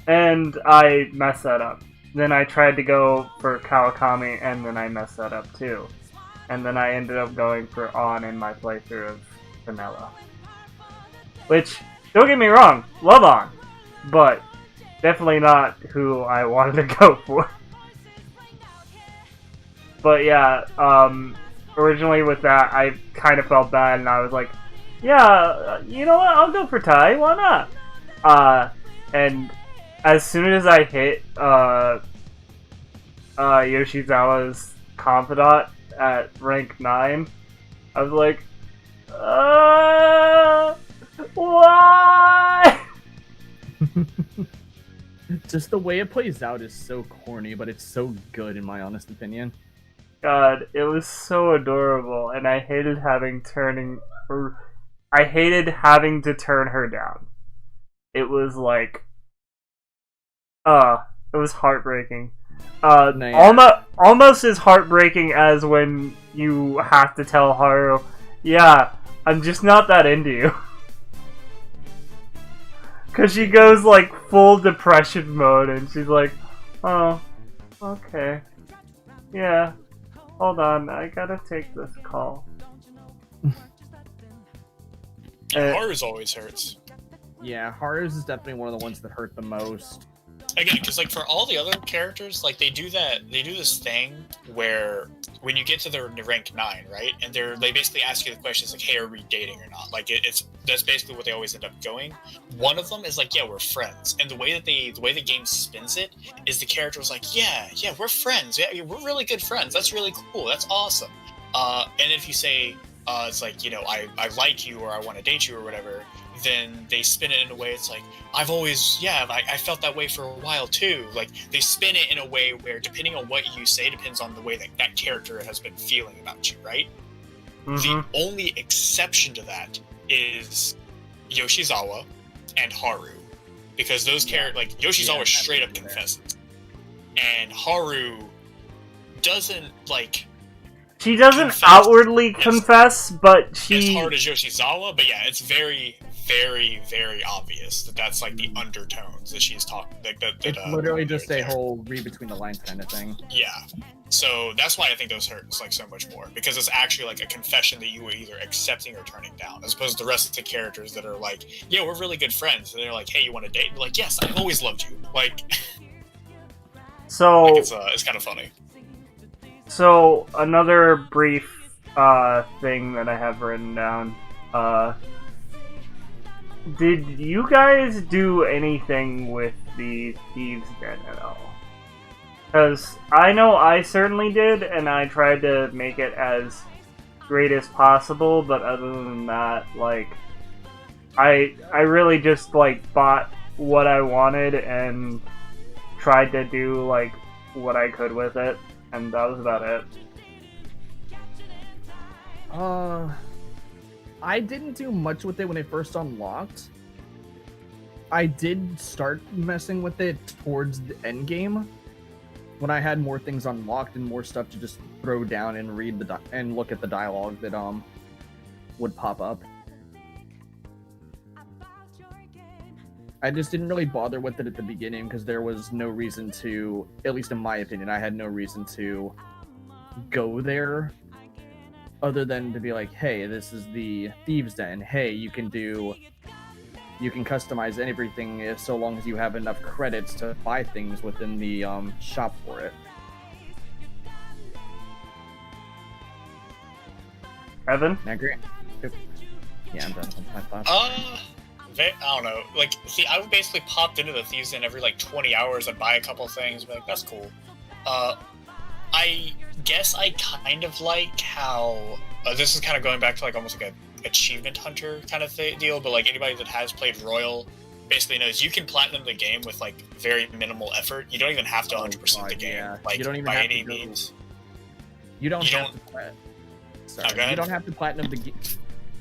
And I messed that up. Then I tried to go for Kawakami, and then I messed that up too. And then I ended up going for On in my playthrough of Vanilla. Which, don't get me wrong, love On. But, definitely not who I wanted to go for. But yeah, originally with that, I kind of felt bad, and I was like, yeah, you know what, I'll go for Tai, why not? And as soon as I hit Yoshizawa's confidant at rank 9, I was like, why? Just the way it plays out is so corny, but it's so good in my honest opinion. God, it was so adorable, and I hated having to turn her down. It was like, it was heartbreaking. Almost as heartbreaking as when you have to tell Haru, yeah, I'm just not that into you. Cause she goes like full depression mode and she's like, oh, okay. Yeah, hold on, I gotta take this call. Haru's always hurts. Yeah, Haru's is definitely one of the ones that hurt the most. Again, because like for all the other characters, like they do this thing where when you get to the rank 9, right, and they basically ask you the questions like, hey, are we dating or not? Like that's basically what they always end up going. One of them is like, yeah, we're friends, and the way the game spins it is the character was like, yeah, we're friends, yeah, we're really good friends, that's really cool, that's awesome. And if you say it's like, you know, I like you or I want to date you or whatever, then they spin it in a way it's like, I felt that way for a while too. Like, they spin it in a way where, depending on what you say, depends on the way that character has been feeling about you, right? Mm-hmm. The only exception to that is Yoshizawa and Haru. Because those characters, like, Yoshizawa straight up confesses. And Haru doesn't, like... She doesn't outwardly confess, but she... As hard as Yoshizawa, but yeah, it's very, very, very obvious that that's like the undertones that she's talking. It's literally just a whole read between the lines kind of thing. Yeah, so that's why I think those hurt like so much more, because it's actually like a confession that you were either accepting or turning down, as opposed to the rest of the characters that are like, yeah, we're really good friends, and they're like, hey, you want to date? And you're like, yes, I've always loved you. Like, so like it's kind of funny. So another brief thing that I have written down. Did you guys do anything with the Thieves' Den at all? Because I know I certainly did, and I tried to make it as great as possible, but other than that, like, I really just, like, bought what I wanted and tried to do, like, what I could with it, and that was about it. I didn't do much with it when it first unlocked. I did start messing with it towards the end game, when I had more things unlocked and more stuff to just throw down and read and look at the dialogue that would pop up. I just didn't really bother with it at the beginning because there was no reason to, at least in my opinion, I had no reason to go there other than to be like, hey, this is the Thieves' Den. Hey, you can customize everything if so long as you have enough credits to buy things within the shop for it. Evan? I agree. Yeah, I'm done with my thoughts. I don't know. Like, see, I would basically popped into the Thieves' Den every like 20 hours and buy a couple things, but like, that's cool. I guess I kind of like how this is kind of going back to like almost like a achievement hunter kind of deal, but like anybody that has played Royal basically knows you can platinum the game with like very minimal effort. You don't even have to 100% the game, like, you don't even by have any means. You don't have to platinum the game.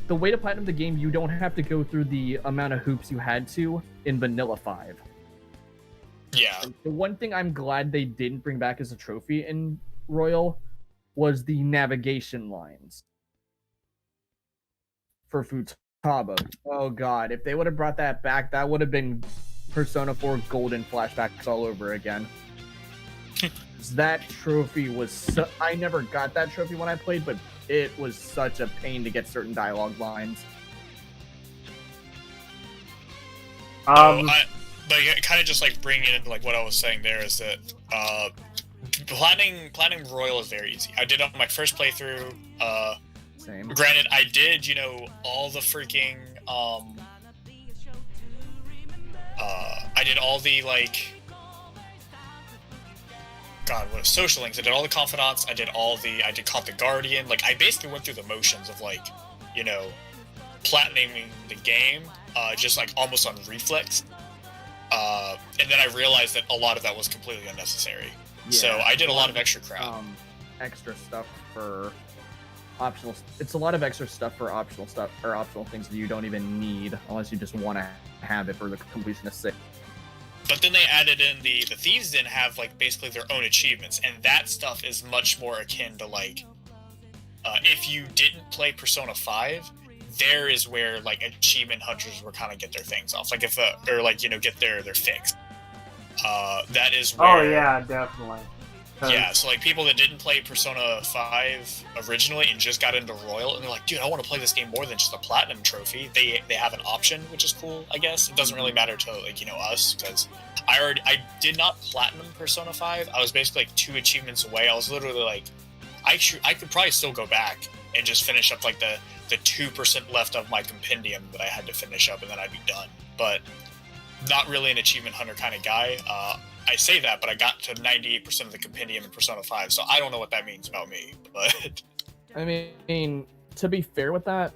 The way to platinum the game, you don't have to go through the amount of hoops you had to in Vanilla 5. Yeah. The one thing I'm glad they didn't bring back as a trophy in Royal was the navigation lines for Futaba. Oh god, if they would have brought that back, that would have been Persona 4 Golden flashbacks all over again. That trophy was I never got that trophy when I played, but it was such a pain to get certain dialogue lines. Like, kind of just like bringing it into like what I was saying there is that planning Royal is very easy. I did it on my first playthrough. Same. Granted, I did, all the freaking I did all the like God, what social links? I did all the confidants. I did caught the guardian. Like, I basically went through the motions of like, you know, platinuming the game, just like almost on reflex. And then I realized that a lot of that was completely unnecessary. Yeah, so I did a lot of extra crap. Extra stuff for optional. It's a lot of extra stuff for optional stuff or optional things that you don't even need unless you just want to have it for the completionist's sake. But then they added in the thieves didn't have like basically their own achievements, and that stuff is much more akin to like if you didn't play Persona 5, there is where like achievement hunters will kind of get their things off, like if or like, you know, get their fix. That is where. Oh yeah, definitely. Yeah, so like people that didn't play Persona 5 originally and just got into Royal, and they're like, dude, I want to play this game more than just a platinum trophy. They have an option, which is cool, I guess. It doesn't really matter to like, you know, us, because I did not platinum Persona 5. I was basically like 2 achievements away. I was literally like, I could probably still go back and just finish up like the 2% left of my compendium that I had to finish up, and then I'd be done. But not really an achievement hunter kind of guy. I say that, but I got to 98% of the compendium in Persona 5, so I don't know what that means about me, but... I mean, to be fair with that,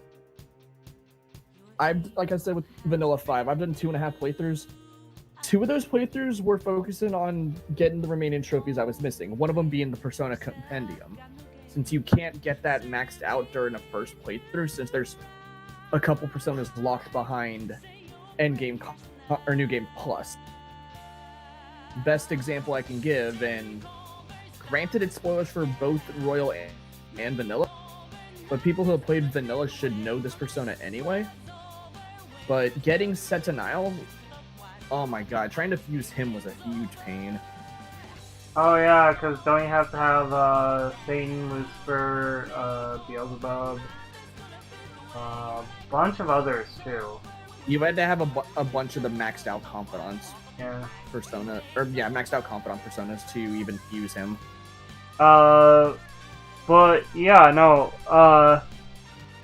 like I said with Vanilla 5, I've done 2.5 playthroughs. 2 of those playthroughs were focusing on getting the remaining trophies I was missing, one of them being the Persona Compendium. Since you can't get that maxed out during the first playthrough, since there's a couple Personas locked behind Endgame or New Game Plus. Best example I can give, and granted it's spoilers for both Royal and Vanilla, but people who have played Vanilla should know this Persona anyway. But getting set to Nile, oh my god, trying to fuse him was a huge pain. Oh yeah, because don't you have to have Satan, Lucifer, Yaldaboth, a bunch of others too. You had to have a bunch of the maxed out confidants. Yeah. Persona, or yeah, maxed out confidant personas to even fuse him. But yeah, no,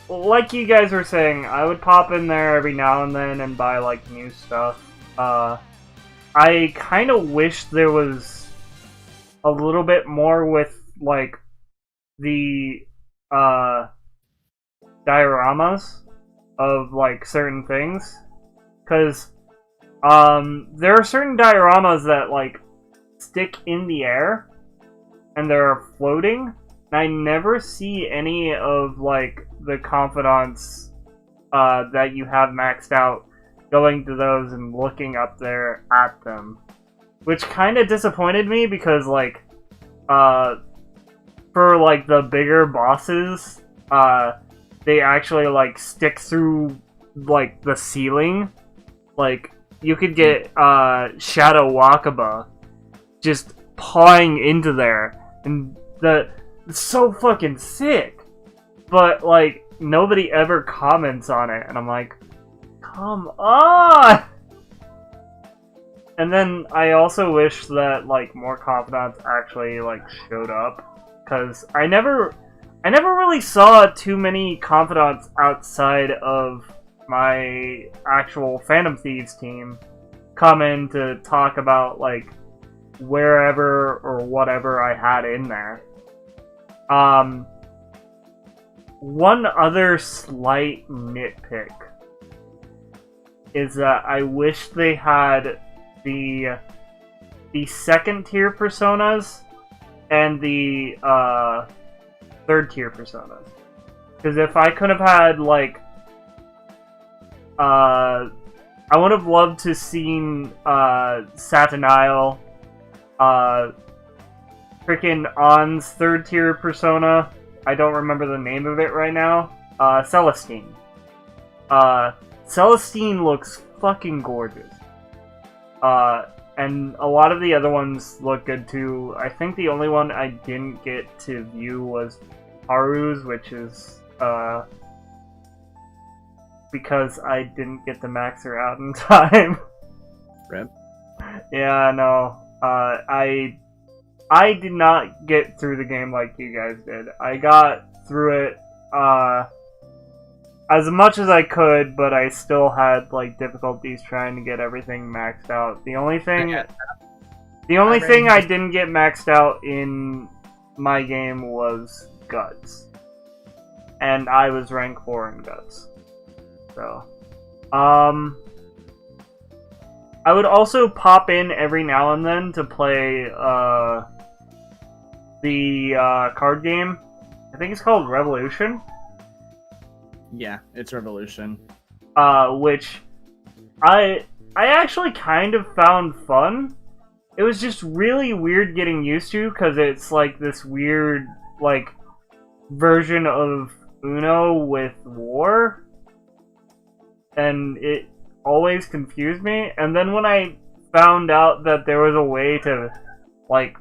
like you guys were saying, I would pop in there every now and then and buy like new stuff. I kind of wish there was a little bit more with like the dioramas of like certain things, because there are certain dioramas that like stick in the air and they're floating, and I never see any of like the confidants that you have maxed out going to those and looking up there at them, which kind of disappointed me, because like for like the bigger bosses, they actually like stick through like the ceiling. Like you could get Shadow Wakaba just pawing into there, and it's so fucking sick. But like nobody ever comments on it, and I'm like, come on. And then I also wish that like more confidants actually like showed up, because I never really saw too many confidants outside of my actual Phantom Thieves team come in to talk about like wherever or whatever I had in there. One other slight nitpick is that I wish they had the second tier personas and the third tier personas. Because if I could have had like I would have loved to seen Satanile, freaking On's third tier persona. I don't remember the name of it right now. Celestine. Celestine looks fucking gorgeous. And a lot of the other ones look good too. I think the only one I didn't get to view was Haru's, which is because I didn't get to max her out in time. Rip. Yeah, no. I did not get through the game like you guys did. I got through it as much as I could, but I still had like difficulties trying to get everything maxed out. The only thing The only I ran thing I into- didn't get maxed out in my game was Guts. And I was rank 4 in Guts. So, I would also pop in every now and then to play, the, card game. I think it's called Revolution. Yeah, it's Revolution. Which I actually kind of found fun. It was just really weird getting used to, because it's like this weird, like, version of Uno with war. And it always confused me. And then when I found out that there was a way to, like,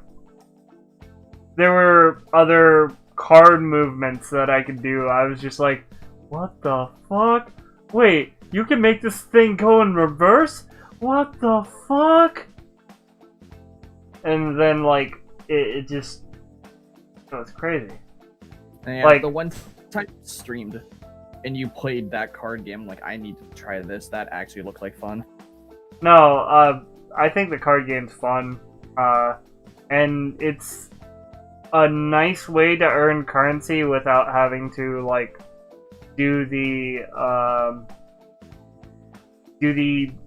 there were other card movements that I could do, I was just like, what the fuck? Wait, you can make this thing go in reverse? What the fuck? And then, like, it just... it was crazy. And Like- the one time you streamed and you played that card game, like, I need to try this. That actually looked like fun. No, I think the card game's fun. And it's a nice way to earn currency without having to, like, do the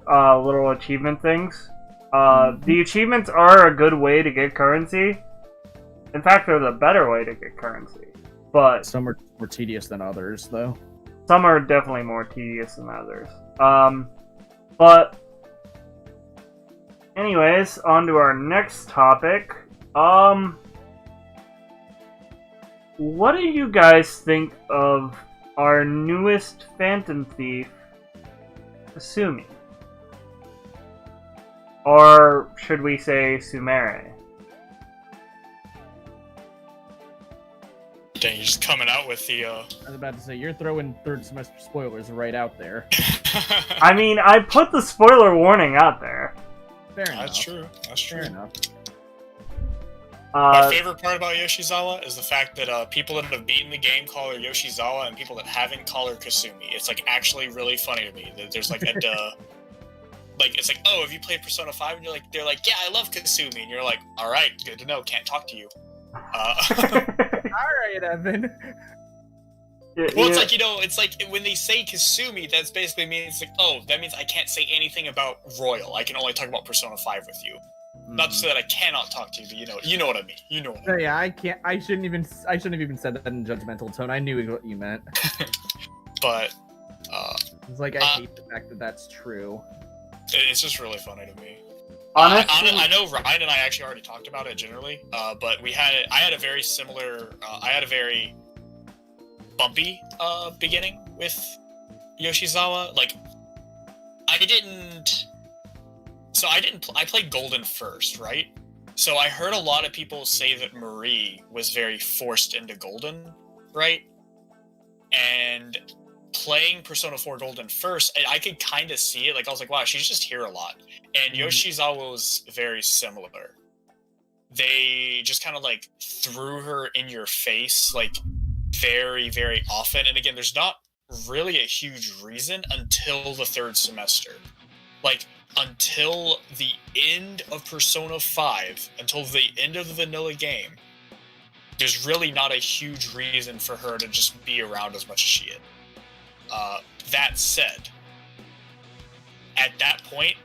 little achievement things. The achievements are a good way to get currency. In fact, they're the better way to get currency. But Some are more tedious than others, though. some are definitely more tedious than others. But anyways, on to our next topic. What do you guys think of our newest Phantom Thief, Kasumi? Or should we say Sumere? Dang, you're just coming out with the. I was about to say, you're throwing third semester spoilers right out there. I mean, I put the spoiler warning out there. Fair enough. That's true. That's true. Fair enough. My favorite part about Yoshizawa is the fact that people that have beaten the game call her Yoshizawa, and people that haven't call her Kasumi. It's like actually really funny to me that there's like a like it's like, oh, have you played Persona 5? And they're like, yeah, I love Kasumi, and you're like, all right, good to know. Can't talk to you. All right, Evan. Well, it's like, it's like when they say Kasumi, that's basically means like, oh, that means I can't say anything about Royal. I can only talk about Persona 5 with you. Not to say that I cannot talk to you, but you know what I mean. You know what I mean. Yeah, I can't. I shouldn't have even said that in judgmental tone. I knew what you meant. But It's like I hate the fact that that's true. it's just really funny to me. Honestly, I know Ryan and I actually already talked about it generally, but I had a very similar, I had a very bumpy beginning with Yoshizawa. Like, I played Golden first, right? So I heard a lot of people say that Marie was very forced into Golden, right? And playing Persona 4 Golden first, I could kind of see it. Like, I was like, wow, she's just here a lot. And Yoshizawa was very similar. They just kind of, like, threw her in your face, like, very, very often. And again, there's not really a huge reason until the third semester. Like, until the end of Persona 5, until the end of the vanilla game, there's really not a huge reason for her to just be around as much as she is. That said, at that point,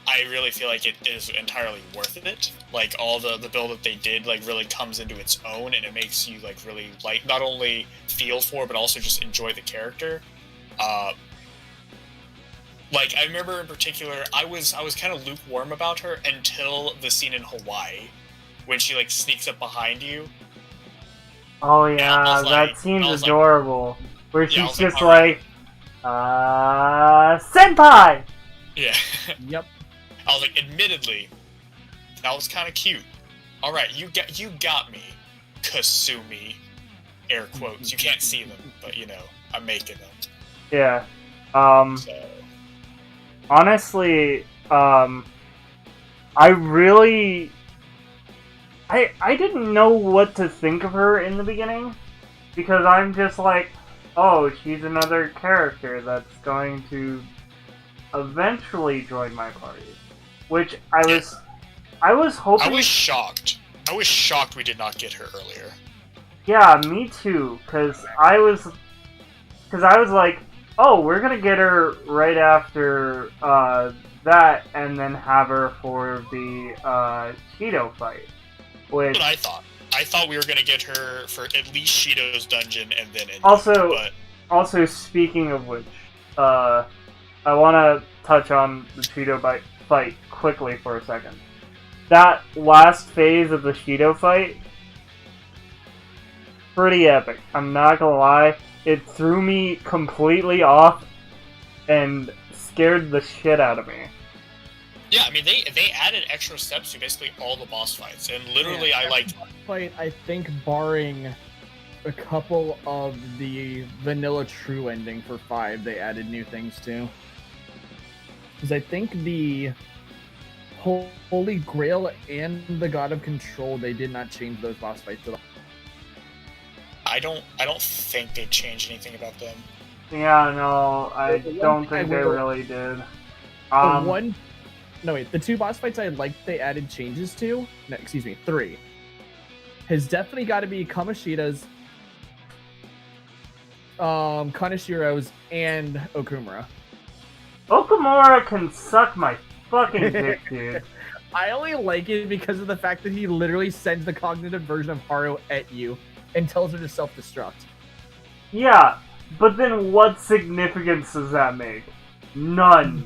I really feel like it is entirely worth it. Like, all the build that they did, like, really comes into its own, and it makes you, like, really, like, not only feel for, but also just enjoy the character. Like, I remember in particular, I was kind of lukewarm about her until the scene in Hawaii, when she, like, sneaks up behind you. oh yeah, I was that like- seems I was like- adorable. Where Yeah, I she's was like, just alright. senpai! Yeah. Yep. I was like, admittedly, that was kind of cute. All right, you got me, Kasumi. Air quotes. You can't see them, but I'm making them. Yeah. So Honestly, I really... I didn't know what to think of her in the beginning, because I'm just like, oh, she's another character that's going to eventually join my party. Which I was I was hoping. I was shocked. I was shocked we did not get her earlier. Yeah, me too. Because I was like, oh, we're gonna get her right after that, and then have her for the Cheeto fight. Which That's what I thought. I thought we were gonna get her for at least Shido's dungeon and then also speaking of which, I want to touch on the Cheeto fight quickly for a second. That last phase of the Shido fight, pretty epic. I'm not gonna lie, it threw me completely off and scared the shit out of me. Yeah, I mean they added extra steps to basically all the boss fights, and literally Yeah, I liked. Fight, I think, barring a couple of the vanilla true ending for 5, they added new things too. Because I think the Holy Grail and the God of Control, they did not change those boss fights at all. I don't think they changed anything about them. Yeah, no, I don't think they really did. The 2 boss fights I liked they added changes to, 3, has definitely got to be Kamoshida's, Kanashiro's, and Okumura. Okumura can suck my fucking dick, dude. I only like it because of the fact that he literally sends the cognitive version of Haru at you and tells her to self-destruct. Yeah, but then what significance does that make? None.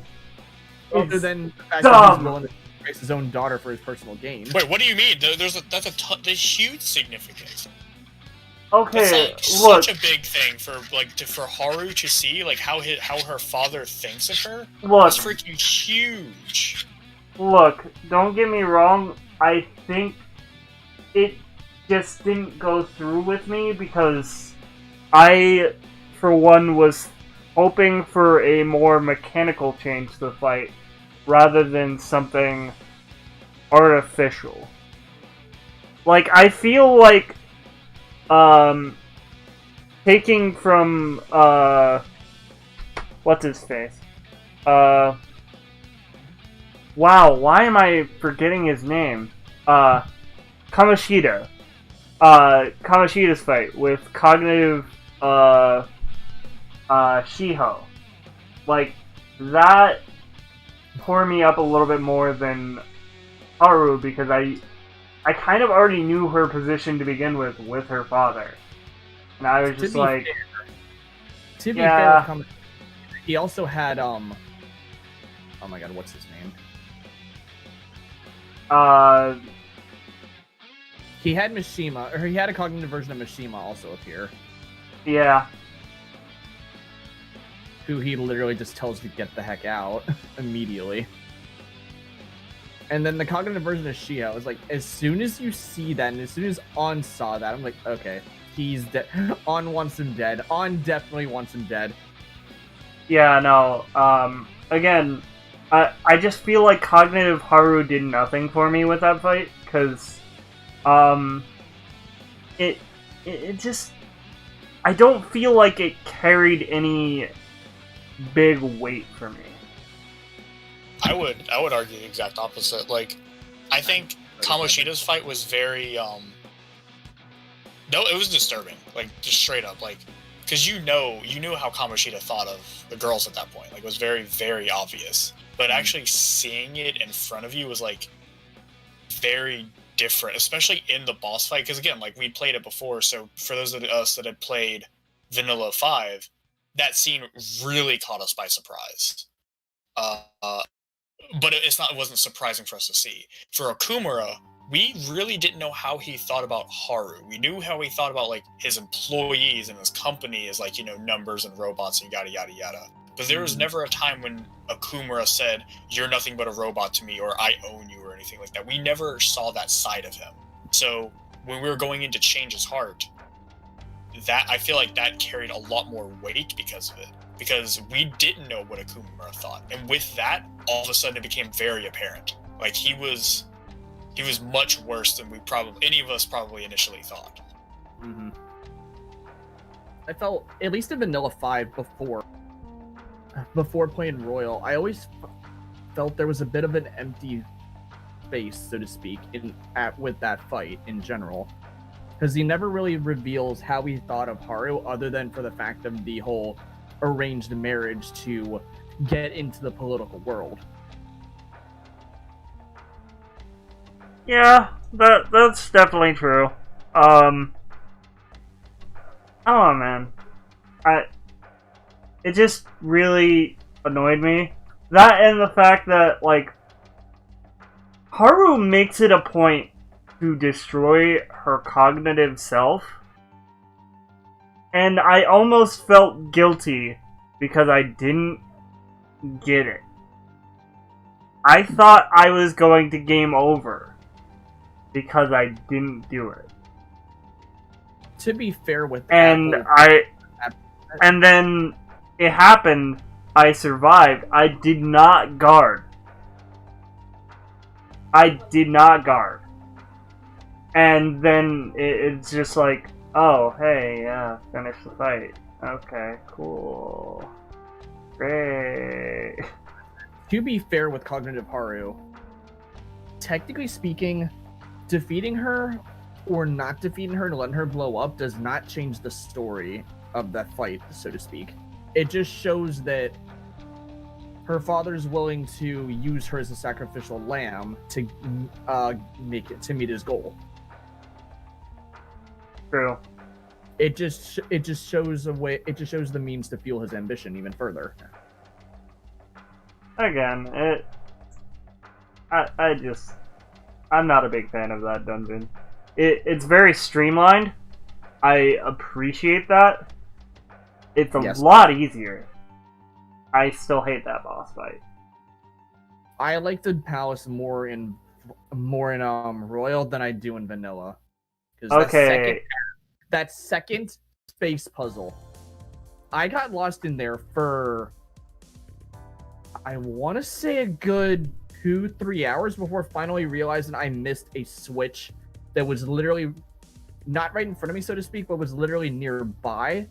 Other than the fact dumb. that he's willing to sacrifice his own daughter for his personal gain. Wait, what do you mean? There's huge significance. Okay, That's look. such a big thing for for Haru to see how her father thinks of her. Look. That's freaking huge. Look, don't get me wrong. I think it just didn't go through with me because I, for one, was hoping for a more mechanical change to the fight rather than something artificial. Like, I feel like taking from what's his face? Wow, why am I forgetting his name? Kamoshida. Kamoshida's fight with cognitive Shiho. Like, that tore me up a little bit more than Haru because I kind of already knew her position to begin with her father. And I was just like... To be fair, he also had, oh my god, what's his name? He had Mishima, or he had a cognitive version of Mishima also appear. Yeah. Who he literally just tells to get the heck out immediately. And then the cognitive version of Shio is like, as soon as you see that, and as soon as On saw that, I'm like, okay, he's dead. On wants him dead. On definitely wants him dead. Yeah, no, again, I just feel like cognitive Haru did nothing for me with that fight, because, it just, I don't feel like it carried any big weight for me. I would argue the exact opposite. Like, I think Kamoshida's fight was very, no, it was disturbing. Like, just straight up, like, because you knew how Kamoshida thought of the girls at that point. Like, it was very, very obvious. But actually seeing it in front of you was, like, very different, especially in the boss fight. Because, again, like, we'd played it before, so for those of us that had played Vanilla 5, that scene really caught us by surprise. But it wasn't surprising for us to see. For Okumura, we really didn't know how he thought about Haru. We knew how he thought about, like, his employees and his company as, like, numbers and robots and yada yada yada. But there was never a time when Okumura said, "You're nothing but a robot to me," or "I own you," or anything like that. We never saw that side of him. So when we were going in to change his heart, that I feel like that carried a lot more weight because of it. Because we didn't know what Okumura thought. And with that, all of a sudden it became very apparent. Like, he was much worse than any of us probably initially thought. Mm-hmm. I felt, at least in Vanilla 5 before playing Royal, I always felt there was a bit of an empty face, so to speak, with that fight in general. Because he never really reveals how he thought of Haru, other than for the fact of the whole arranged marriage to get into the political world. Yeah, that's definitely true. I don't know, man. It just really annoyed me. That and the fact that, like, Haru makes it a point to destroy her cognitive self. And I almost felt guilty because I didn't get it. I thought I was going to game over because I didn't do it. To be fair with that, and then it happened. I survived. I did not guard. And then it's just like, oh, hey, yeah, finish the fight. Okay, cool. Great. To be fair with Cognitive Haru, technically speaking, defeating her or not defeating her and letting her blow up does not change the story of that fight, so to speak. It just shows that her father's willing to use her as a sacrificial lamb to meet his goal. True. It just shows a way. It just shows the means to fuel his ambition even further. Again, I'm not a big fan of that dungeon. It's very streamlined. I appreciate that. It's a lot easier. I still hate that boss fight. I like the palace more in Royal than I do in Vanilla. Okay. That second space puzzle, I got lost in there for, I want to say, a good 2-3 hours before finally realizing I missed a switch that was literally not right in front of me, so to speak, but was literally nearby.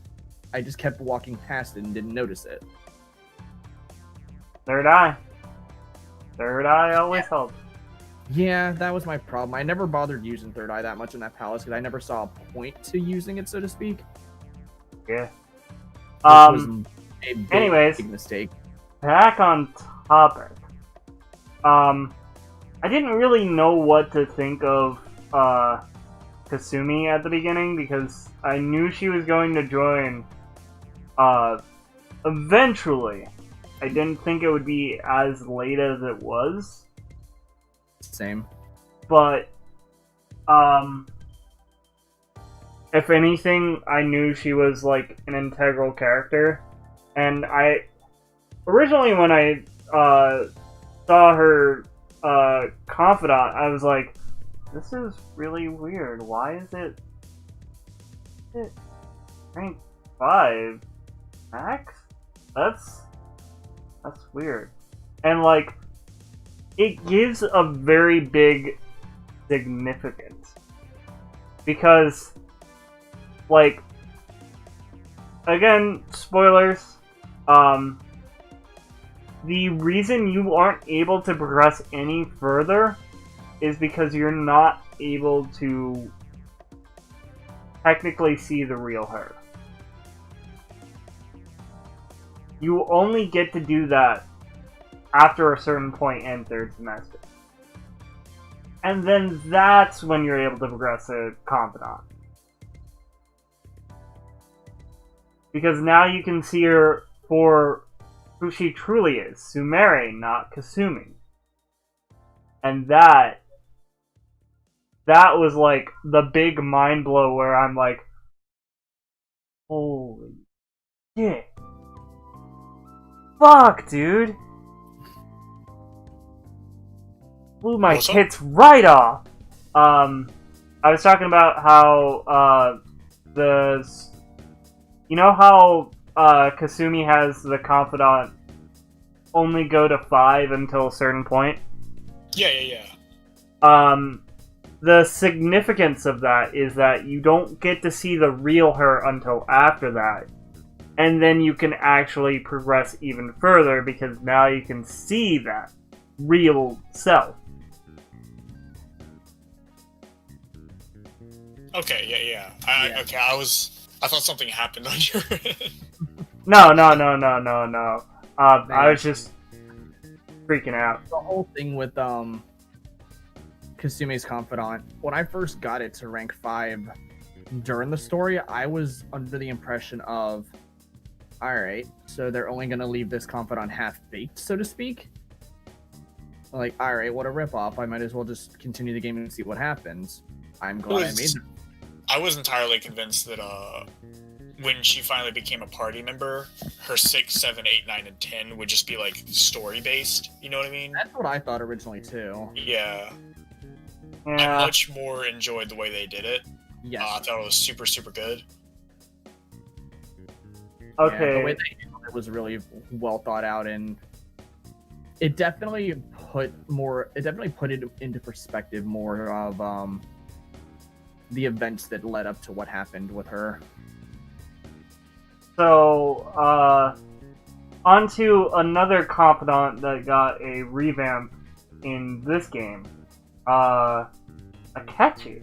I just kept walking past it and didn't notice it. Third eye always helps. Yeah, that was my problem. I never bothered using Third Eye that much in that palace because I never saw a point to using it, so to speak. Yeah. Which was a big mistake. Back on topic. I didn't really know what to think of Kasumi at the beginning because I knew she was going to join eventually. I didn't think it would be as late as it was. Same. But, if anything, I knew she was, like, an integral character. And originally when I, saw her, confidant, I was like, this is really weird. Why is it rank 5 max? That's weird. And, like, it gives a very big significance. Because, like, again, spoilers, the reason you aren't able to progress any further is because you're not able to technically see the real her. You only get to do that after a certain point in third semester. And then that's when you're able to progress a confidant. Because now you can see her for who she truly is. Sumire, not Kasumi. And that was like the big mind blow where I'm like, holy shit. Fuck, dude. Blew my tits right off. I was talking about how you know how Kasumi has the confidant only go to 5 until a certain point? Yeah. The significance of that is that you don't get to see the real her until after that. And then you can actually progress even further because now you can see that real self. Okay, yeah. Yeah. Okay, I thought something happened on your end. No. I was just freaking out. The whole thing with Kasume's confidant. When I first got it to rank 5 during the story, I was under the impression of, all right, so they're only gonna leave this confidant half baked, so to speak. Like, all right, what a ripoff! I might as well just continue the game and see what happens. I'm glad I made it. I was entirely convinced that when she finally became a party member, her 6, 7, 8, 9, and 10 would just be like story based. You know what I mean? That's what I thought originally too. Yeah. I Yeah. much more enjoyed the way they did it. Yes. I thought it was super, super good. Okay. Yeah, the way they handled it was really well thought out, and it definitely put it into perspective more of the events that led up to what happened with her. So, onto another confidant that got a revamp in this game. Akechi,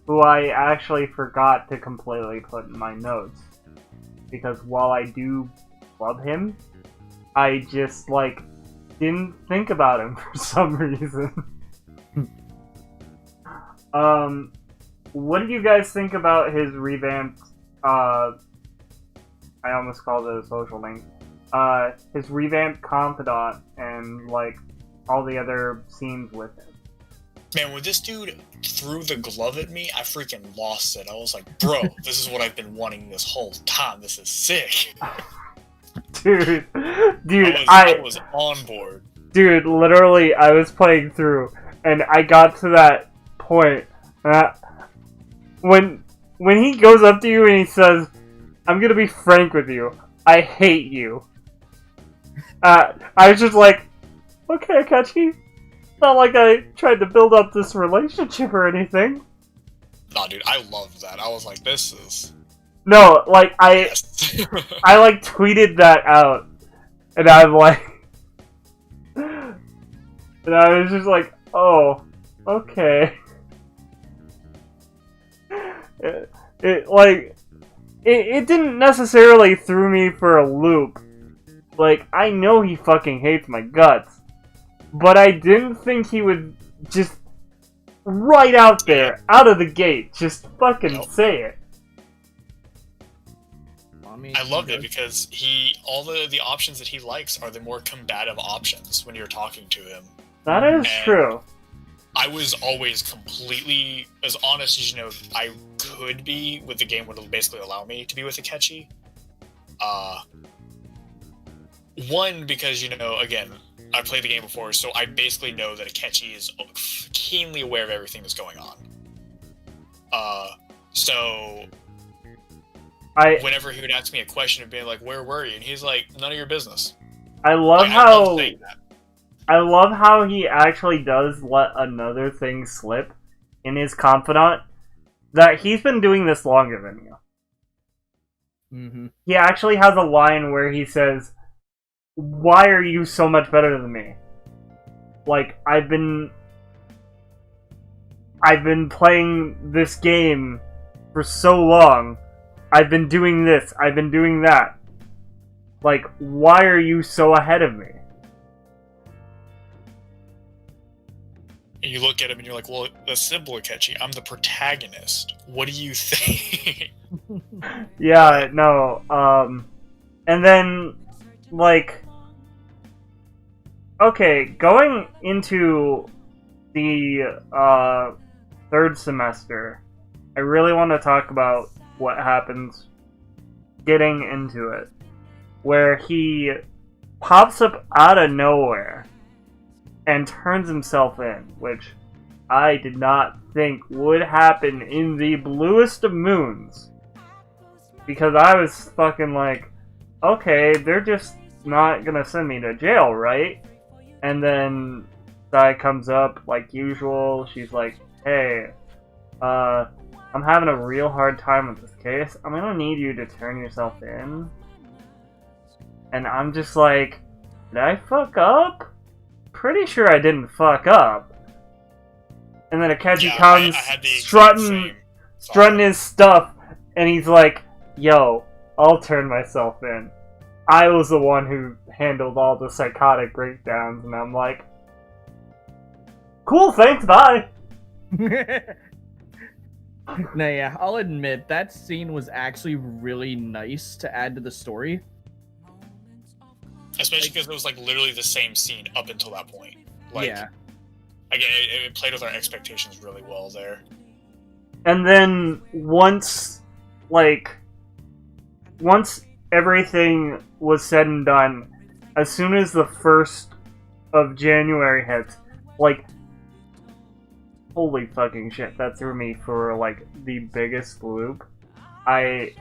who I actually forgot to completely put in my notes. Because while I do love him, I just, like, didn't think about him for some reason. What did you guys think about his revamped, I almost called it a social link. His revamped confidant and, like, all the other scenes with him? Man, when this dude threw the glove at me, I freaking lost it. I was like, bro, this is what I've been wanting this whole time. This is sick. Dude, I was on board. Dude, literally, I was playing through, and I got to that point. When he goes up to you and he says, "I'm gonna be frank with you. I hate you." I was just like, okay, Akechi. Not like I tried to build up this relationship or anything. Nah, dude, I loved that. I was like, this is... No, like, Yes. I like tweeted that out, and I'm like, and I was just like, oh, okay. It didn't necessarily throw me for a loop. Like, I know he fucking hates my guts, but I didn't think he would just right out there, out of the gate, just fucking say it. I loved it because all the options that he likes are the more combative options when you're talking to him. That is true. I was always completely as honest as I could be with the game would basically allow me to be with Akechi. One, because again, I played the game before, so I basically know that Akechi is keenly aware of everything that's going on. So whenever he would ask me a question and be like, "Where were you?" and he's like, "None of your business." I love how he actually does let another thing slip in his confidant, that he's been doing this longer than you. Mm-hmm. He actually has a line where he says, "Why are you so much better than me? Like, I've been playing this game for so long. I've been doing this, I've been doing that. Like, why are you so ahead of me?" And you look at him and you're like, well, that's simple, Akechi. I'm the protagonist. What do you think? Yeah, no, and then, like, okay, going into the, third semester, I really want to talk about what happens getting into it, where he pops up out of nowhere and turns himself in, which I did not think would happen in the bluest of moons. Because I was fucking like, okay, they're just not gonna send me to jail, right? And then Sai comes up like usual. She's like, hey, I'm having a real hard time with this case. I'm gonna need you to turn yourself in. And I'm just like, did I fuck up? Pretty sure I didn't fuck up. And then Akechi comes strutting his stuff, and he's like, yo, I'll turn myself in. I was the one who handled all the psychotic breakdowns, and I'm like, cool, thanks, bye. No, yeah, I'll admit that scene was actually really nice to add to the story. Especially because it was like literally the same scene up until that point. Like, Yeah. Again, it played with our expectations really well there. And then once everything was said and done, as soon as the 1st of January hits, like, holy fucking shit, that threw me for, like, the biggest loop. I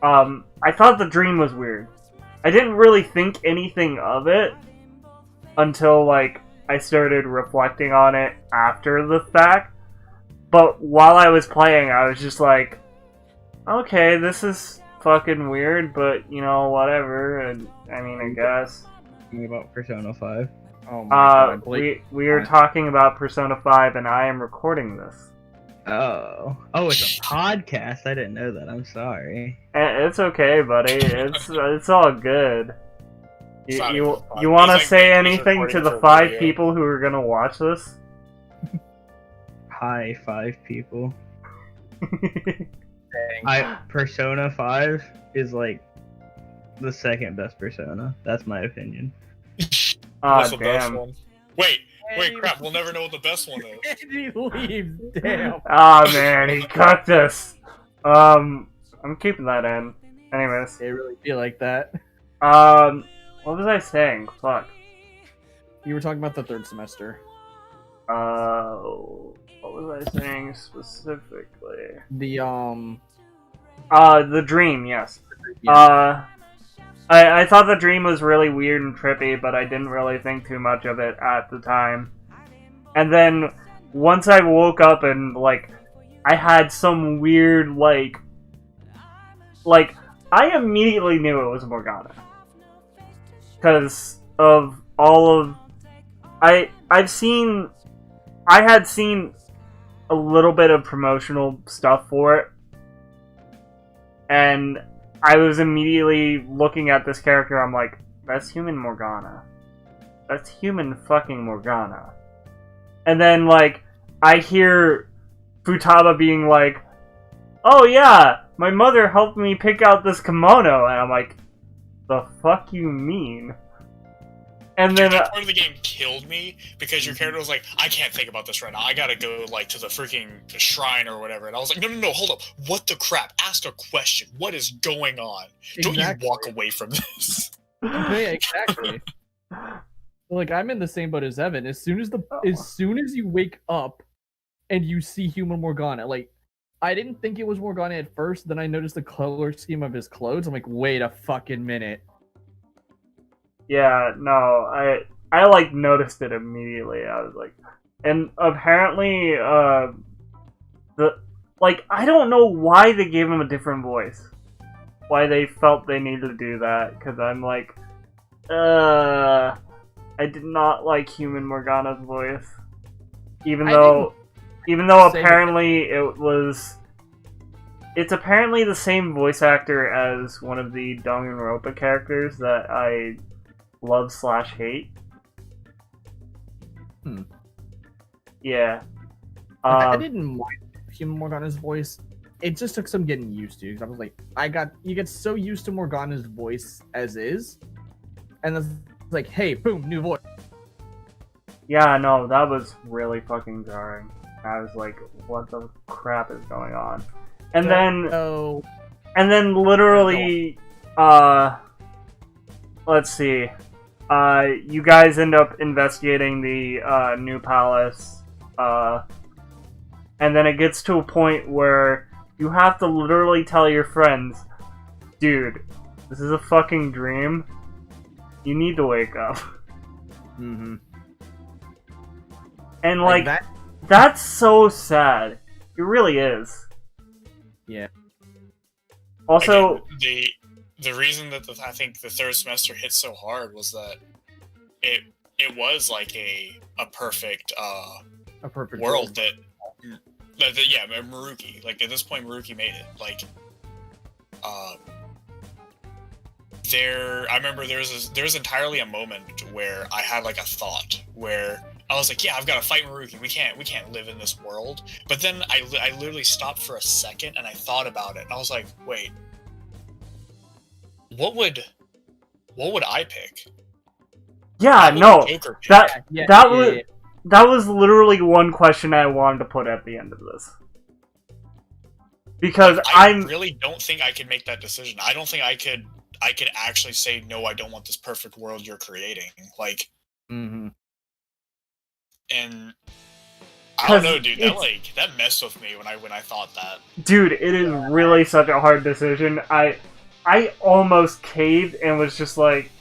thought the dream was weird. I didn't really think anything of it until, like, I started reflecting on it after the fact. But while I was playing, I was just like, okay, this is fucking weird, but, you know, whatever. And, I mean, I guess. Talking about Persona 5. Oh my god. We are talking about Persona 5, and I am recording this. Oh, it's a podcast. I didn't know that. I'm sorry. It's okay, buddy. It's all good. You He's want to like, say he's anything recording to the for 5 video. people who are gonna watch this? Hi, 5 people. Dang. Persona 5 is like the second best Persona. That's my opinion. Aw, That's the best damn. one. Wait, And crap, we'll never know what the best one is. And he leaves. Damn. Aw, man, he cooked us. I'm keeping that in. Anyways, They really feel like that. what was I saying? Fuck. You were talking about the 3rd semester. What was I saying specifically? The The dream, yes. yeah. I thought the dream was really weird and trippy, but I didn't really think too much of it at the time. And then, once I woke up and, like, I had some weird, like, I immediately knew it was Morgana. Because of all of... I had seen a little bit of promotional stuff for it, and I was immediately looking at this character, I'm like, that's human Morgana. That's human fucking Morgana. And then, like, I hear Futaba being like, oh yeah, my mother helped me pick out this kimono, and I'm like, the fuck you mean? And then That part of the game killed me because your character was like, I can't think about this right now. I gotta go like to the freaking shrine or whatever. And I was like, no, hold up. What the crap? Ask a question. What is going on? Don't you walk away from this? Yeah, exactly. Like, I'm in the same boat as Evan. As soon as you wake up and you see human Morgana, like, I didn't think it was Morgana at first. Then I noticed the color scheme of his clothes. I'm like, wait a fucking minute. yeah, no, I like noticed it immediately. I was like, and apparently, I don't know why they gave him a different voice. Why they felt they needed to do that, because I'm like, I did not like human Morgana's voice. Even though apparently it's apparently the same voice actor as one of the Danganronpa characters that I love/hate. Yeah. I didn't mind human Morgana's voice. It just took some getting used to. 'Cause I was like, you get so used to Morgana's voice as is, and it's like, hey, boom, new voice. Yeah, no, that was really fucking jarring. I was like, what the crap is going on? And then literally, let's see. You guys end up investigating the new palace, and then it gets to a point where you have to literally tell your friends, dude, this is a fucking dream. You need to wake up. Mm-hmm. And like that's so sad. It really is. Yeah. Also, Again, the reason that I think the 3rd semester hit so hard was that it was like a perfect A perfect world that Yeah, Maruki. Like at this point, Maruki made it. Like, I remember there was entirely a moment where I had like a thought where I was like, yeah, I've got to fight Maruki. We can't live in this world. But then I literally stopped for a second and I thought about it. And I was like, wait, what would I pick? Yeah, What would no, Joker pick? that was literally one question I wanted to put at the end of this. Because I really don't think I could make that decision. I don't think I could actually say, no, I don't want this perfect world you're creating. Like, Mm-hmm. and I don't know, dude. That messed with me when I thought that. Dude, it is really such a hard decision. I almost caved and was just like,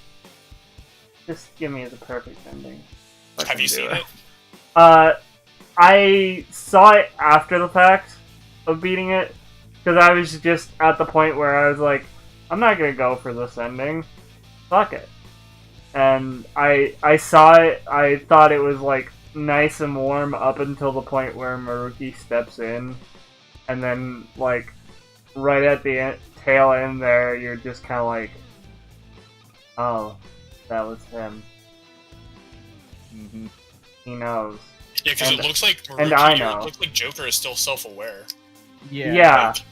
just give me the perfect ending. Have you seen it? I saw it after the fact of beating it, because I was just at the point where I was like, I'm not gonna go for this ending. Fuck it. And I saw it, I thought it was like nice and warm up until the point where Maruki steps in, and then like right at the tail end there, you're just kind of like, oh, that was him. Mm-hmm. He knows. Yeah, because it looks like Maruki, and I know. It looks like Joker is still self-aware. Yeah. Like,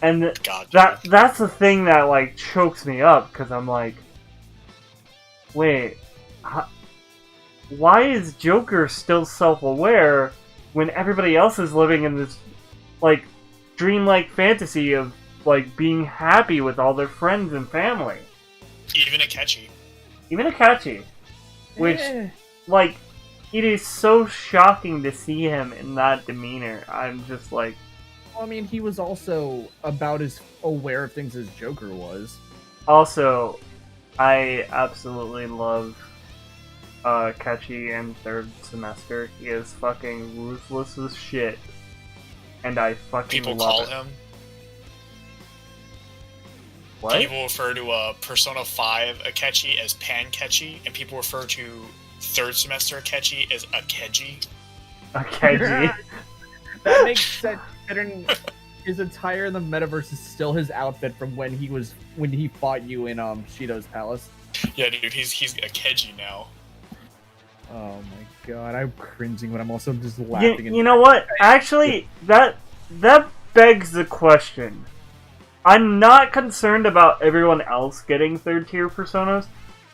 and God, that's the thing that like chokes me up, because I'm like, wait, why is Joker still self-aware when everybody else is living in this like dreamlike fantasy of like being happy with all their friends and family? Even Akachi, which like, it is so shocking to see him in that demeanor. I'm just like, I mean, he was also about as aware of things as Joker was. also, I absolutely love Kechi in third semester. He is fucking ruthless as shit, and I fucking people love call it. him. What? People refer to Persona 5 Akechi as Pan Kechi, and people refer to third semester Akechi as Akeji. Akechi. That makes sense, considering his attire in the metaverse is still his outfit from when he fought you in Shido's palace. Yeah, dude, he's Akeji now. Oh my god, I'm cringing, but I'm also just laughing. You know what? Actually, that begs the question. I'm not concerned about everyone else getting third tier personas.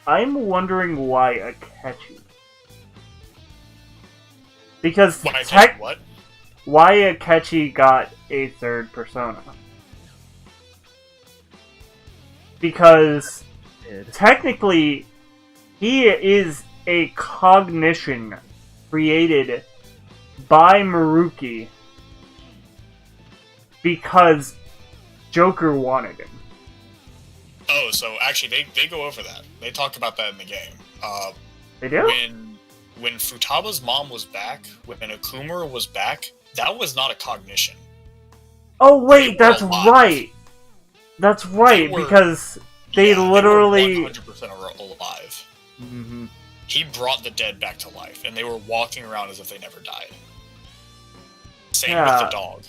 I'm wondering why Akechi. Because why Akechi got a third persona? Because technically, he is a cognition created by Maruki because Joker wanted him. Oh, so actually, they go over that. They talk about that in the game. They do? When Futaba's mom was back, when Okumura was back, that was not a cognition. Oh wait, that's right. That's right, because they literally... They were 100% alive. Mm-hmm. He brought the dead back to life, and they were walking around as if they never died. Same with the dog.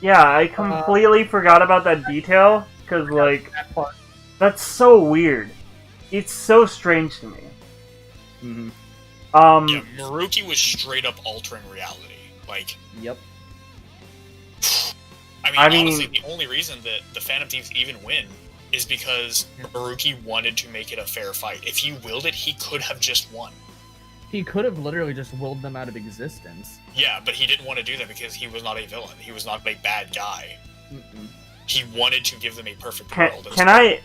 Yeah, I completely forgot about that detail, because, like, that's so weird. It's so strange to me. Mm-hmm. Yeah, Maruki was straight up altering reality. Like, yep. I mean, honestly, the only reason that the Phantom Thieves even win is because Maruki wanted to make it a fair fight. If he willed it, he could have just won. He could have literally just willed them out of existence. Yeah, but he didn't want to do that because he was not a villain. He was not a bad guy. Mm-mm. He wanted to give them a perfect world. Can I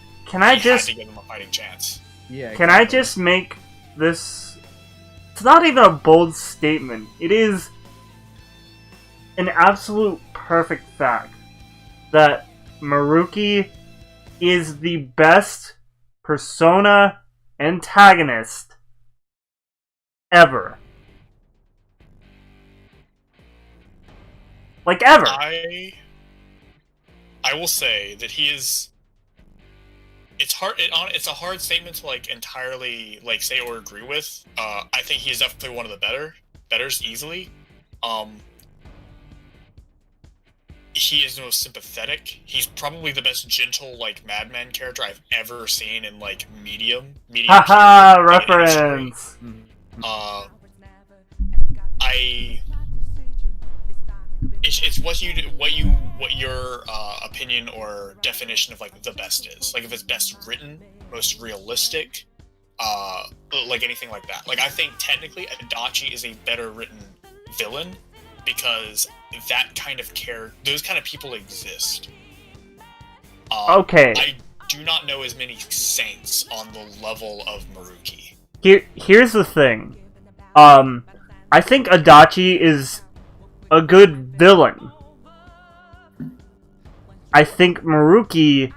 just had to give them a fighting chance? Yeah. Can I just make this? It's not even a bold statement. It is an absolute perfect fact that Maruki is the best Persona antagonist ever. Like, ever. I will say that he is... It's hard. It's a hard statement to like entirely like say or agree with. I think he's definitely one of the better. betters easily. He is the most sympathetic. He's probably the most gentle, like, madman character I've ever seen in, like, medium. Haha, reference! It's what your opinion or definition of, like, the best is. Like, if it's best written, most realistic, like anything like that. Like, I think technically Adachi is a better written villain because that kind of those kind of people exist. Okay. I do not know as many saints on the level of Maruki. Here's the thing. I think Adachi is a good villain. I think Maruki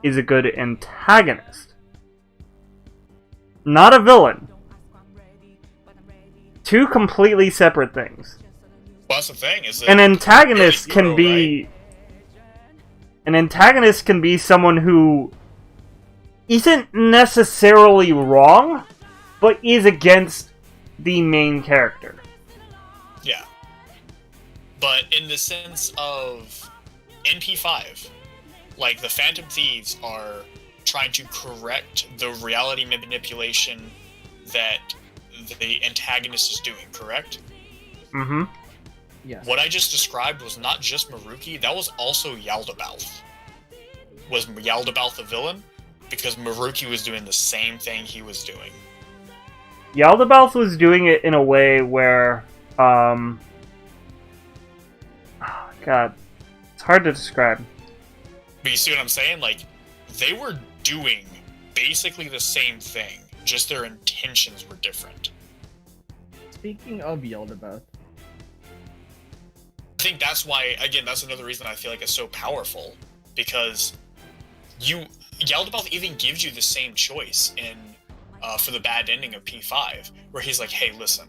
is a good antagonist. Not a villain. Two completely separate things. Well, that's the thing, is that An antagonist can hero, be... right? An antagonist can be someone who isn't necessarily wrong, but is against the main character. Yeah. But in the sense of NP5, like, the Phantom Thieves are trying to correct the reality manipulation that the antagonist is doing, correct? Mm-hmm. Yes. What I just described was not just Maruki, that was also Yaldaboth. Was Yaldaboth a villain? Because Maruki was doing the same thing he was doing. Yaldaboth was doing it in a way where, God, it's hard to describe. But you see what I'm saying? Like, they were doing basically the same thing, just their intentions were different. Speaking of Yaldaboth, I think that's why, again, that's another reason I feel like it's so powerful, because Yaldaboth even gives you the same choice in for the bad ending of P5, where he's like, hey, listen,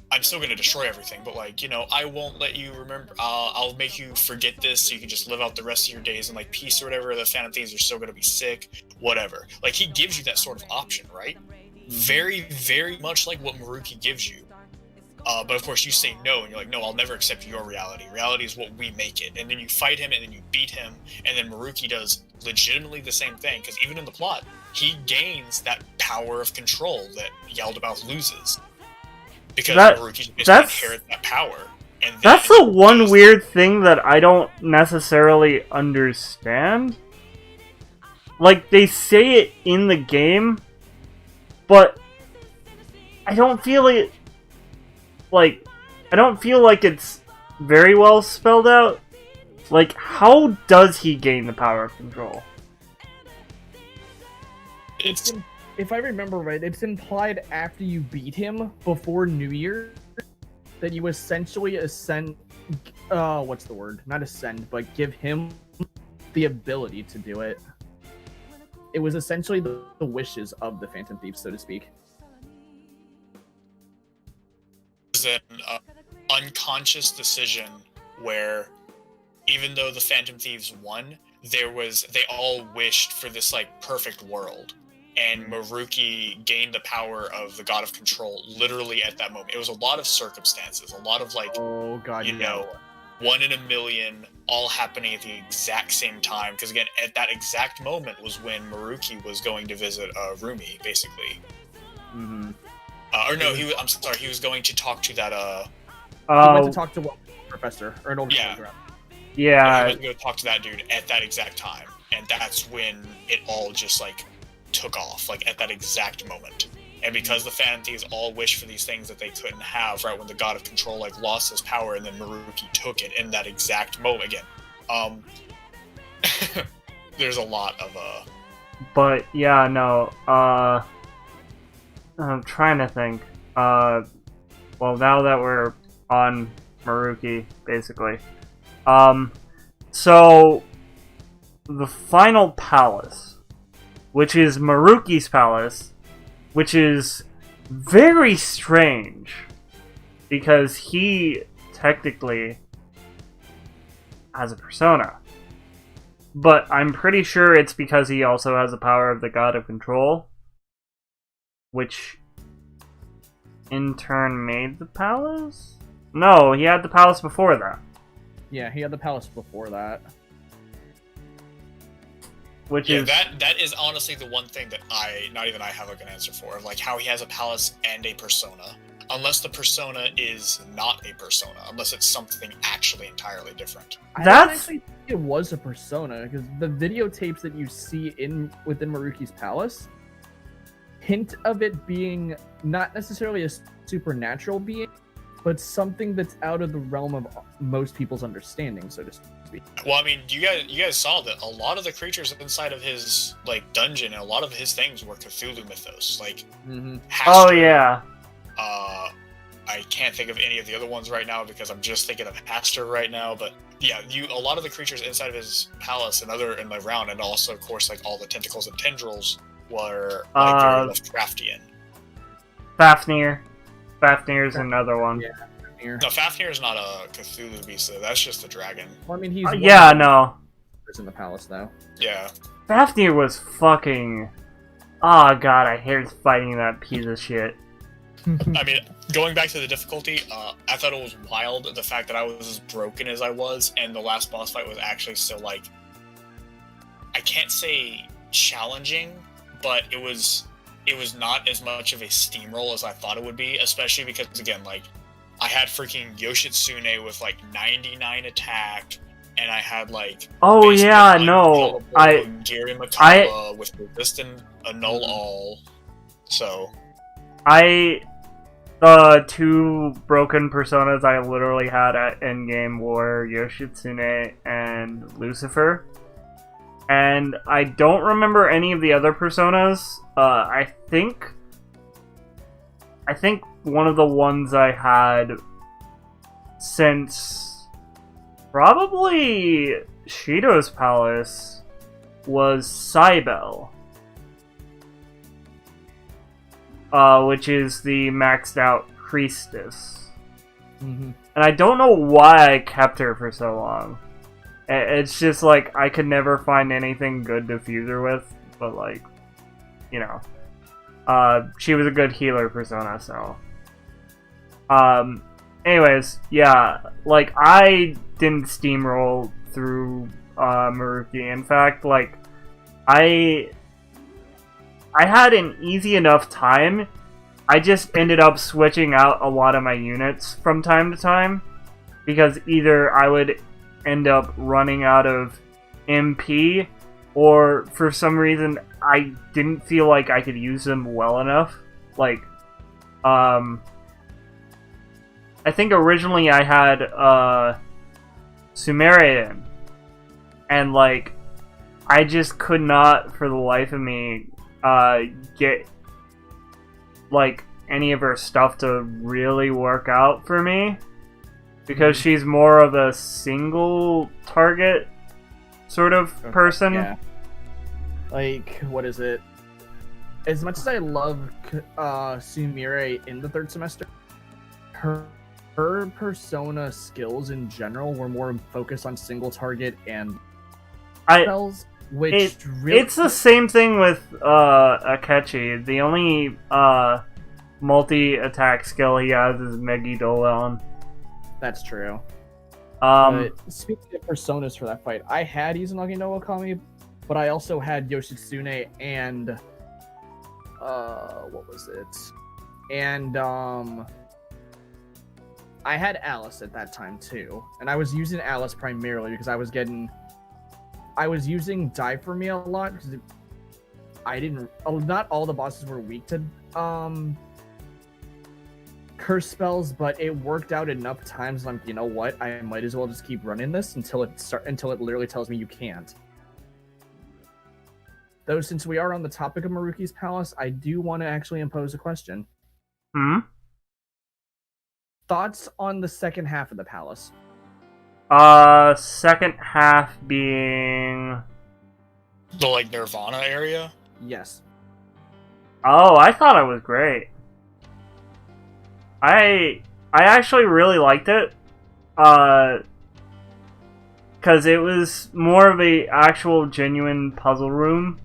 I'm still going to destroy everything, but, like, you know, I won't let you remember, I'll make you forget this so you can just live out the rest of your days in, like, peace or whatever. The Phantom Thieves are still going to be sick, whatever. Like, he gives you that sort of option, right? Very, very much like what Maruki gives you. But of course you say no, and you're like, no, I'll never accept your reality. Reality is what we make it. And then you fight him, and then you beat him, and then Maruki does legitimately the same thing, because even in the plot, he gains that power of control that Yaldaboth loses. Because Maruki just inherits that power. And then that's the one weird thing that I don't necessarily understand. Like, they say it in the game, but I don't feel it. Like, I don't feel like it's very well spelled out. Like, how does he gain the power of control? if I remember right, it's implied after you beat him before New Year that you essentially what's the word? Not ascend, but give him the ability to do it. It was essentially the wishes of the Phantom Thieves, so to speak. An unconscious decision where, even though the Phantom Thieves won, they all wished for this, like, perfect world, and Maruki gained the power of the God of Control literally at that moment. It was a lot of circumstances, a lot of, like, oh god, you know, 1 in a million all happening at the exact same time. Because again, at that exact moment was when Maruki was going to visit Rumi, basically. Mm-hmm. Or no, I'm sorry, he was going to talk to that, he went to talk to what, professor, or an old yeah. Yeah. I was going to talk to that dude at that exact time. And that's when it all just, like, took off, like, at that exact moment. And because the Phantom Thieves all wished for these things that they couldn't have, right when the God of Control, like, lost his power, and then Maruki took it in that exact moment again. There's a lot of, But, yeah, no, I'm trying to think. Well, now that we're on Maruki, basically. So, the final palace, which is Maruki's palace, which is very strange, because he technically has a persona. But I'm pretty sure it's because he also has the power of the God of Control, which in turn made the palace? No, he had the palace before that. Yeah, he had the palace before that. Which Yeah, is that is honestly the one thing that not even I have like an answer for, like how he has a palace and a persona. Unless the persona is not a persona, unless it's something actually entirely different. I don't actually think it was a persona, because the videotapes that you see within Maruki's palace hint of it being not necessarily a supernatural being, but something that's out of the realm of most people's understanding, so to speak. Well, I mean, you guys saw that a lot of the creatures inside of his like dungeon and a lot of his things were Cthulhu mythos, like Oh yeah. I can't think of any of the other ones right now because I'm just thinking of Haster right now, but yeah, a lot of the creatures inside of his palace and the round, and also of course like all the tentacles and tendrils were like very Lovecraftian. Fafnir. Fafnir's another one. Yeah. No, Fafnir is not a Cthulhu beast, though. That's just a dragon. Well, I mean, he's yeah, no. in the palace though. Yeah. Fafnir was fucking. Oh god, I hate fighting that piece of shit. I mean, going back to the difficulty, I thought it was wild the fact that I was as broken as I was, and the last boss fight was actually still like, I can't say challenging, but it was not as much of a steamroll as I thought it would be, especially because again, like, I had freaking Yoshitsune with like 99 attack, and I had like oh yeah, no, Gary Makaba with resistant annul all, so. The two broken personas I literally had at endgame were Yoshitsune and Lucifer. And I don't remember any of the other personas. I think one of the ones I had since probably Shido's Palace was Cybele. Which is the maxed out priestess. Mm-hmm. And I don't know why I kept her for so long. It's just like I could never find anything good to fuse her with, but like, you know. She was a good healer persona, so. Anyways, yeah, like I didn't steamroll through Maruki. In fact, like, I had an easy enough time. I just ended up switching out a lot of my units from time to time, because either I would end up running out of MP, or for some reason I didn't feel like I could use them well enough. Like, I think originally I had Sumerian, and like I just could not for the life of me get like any of her stuff to really work out for me, because she's more of a single target sort of person. Yeah. Like, what is it? As much as I love Sumire in the third semester, her persona skills in general were more focused on single target and spells. It's the same thing with Akechi. The only multi-attack skill he has is Megidolon. That's true. But speaking of personas for that fight, I had Izanagi no Okami, but I also had Yoshitsune and what was it? And I had Alice at that time too, and I was using Alice primarily because I was using Die For Me a lot because not all the bosses were weak to curse spells, but it worked out enough times. I'm like, you know what? I might as well just keep running this until it literally tells me you can't. Though, since we are on the topic of Maruki's palace, I do want to actually impose a question. Thoughts on the second half of the palace? Second half being the like Nirvana area? Yes. Oh, I thought it was great. I actually really liked it. Because it was more of a actual genuine puzzle room,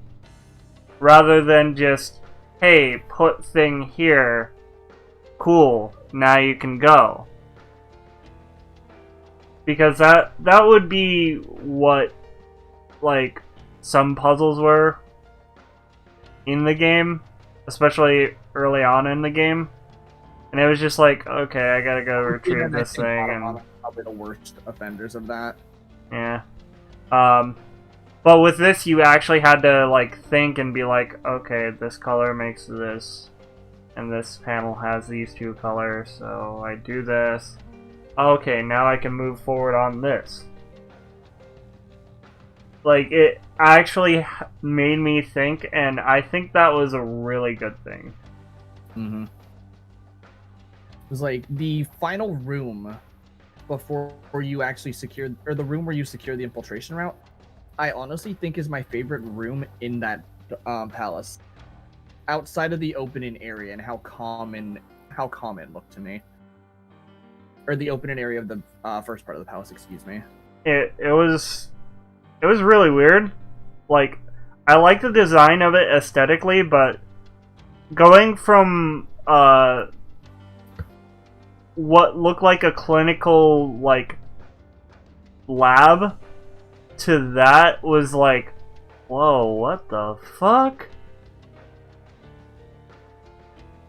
rather than just, hey, put thing here, cool, now you can go. Because that would be what, like, some puzzles were in the game, especially early on in the game. And it was just like, okay, I gotta go retrieve this thing, and probably the worst offenders of that. yeah. But with this, you actually had to, like, think and be like, okay, this color makes this, and this panel has these two colors, so I do this. Okay, now I can move forward on this. Like, it actually made me think, and I think that was a really good thing. Mm-hmm. It was like the final room before you actually secured, or the room where you secure the infiltration route, I honestly think is my favorite room in that palace. Outside of the opening area and how calm it looked to me. Or the opening area of the first part of the palace, excuse me. It was really weird. Like, I like the design of it aesthetically, but going from what looked like a clinical, like, lab to that was like, whoa, what the fuck?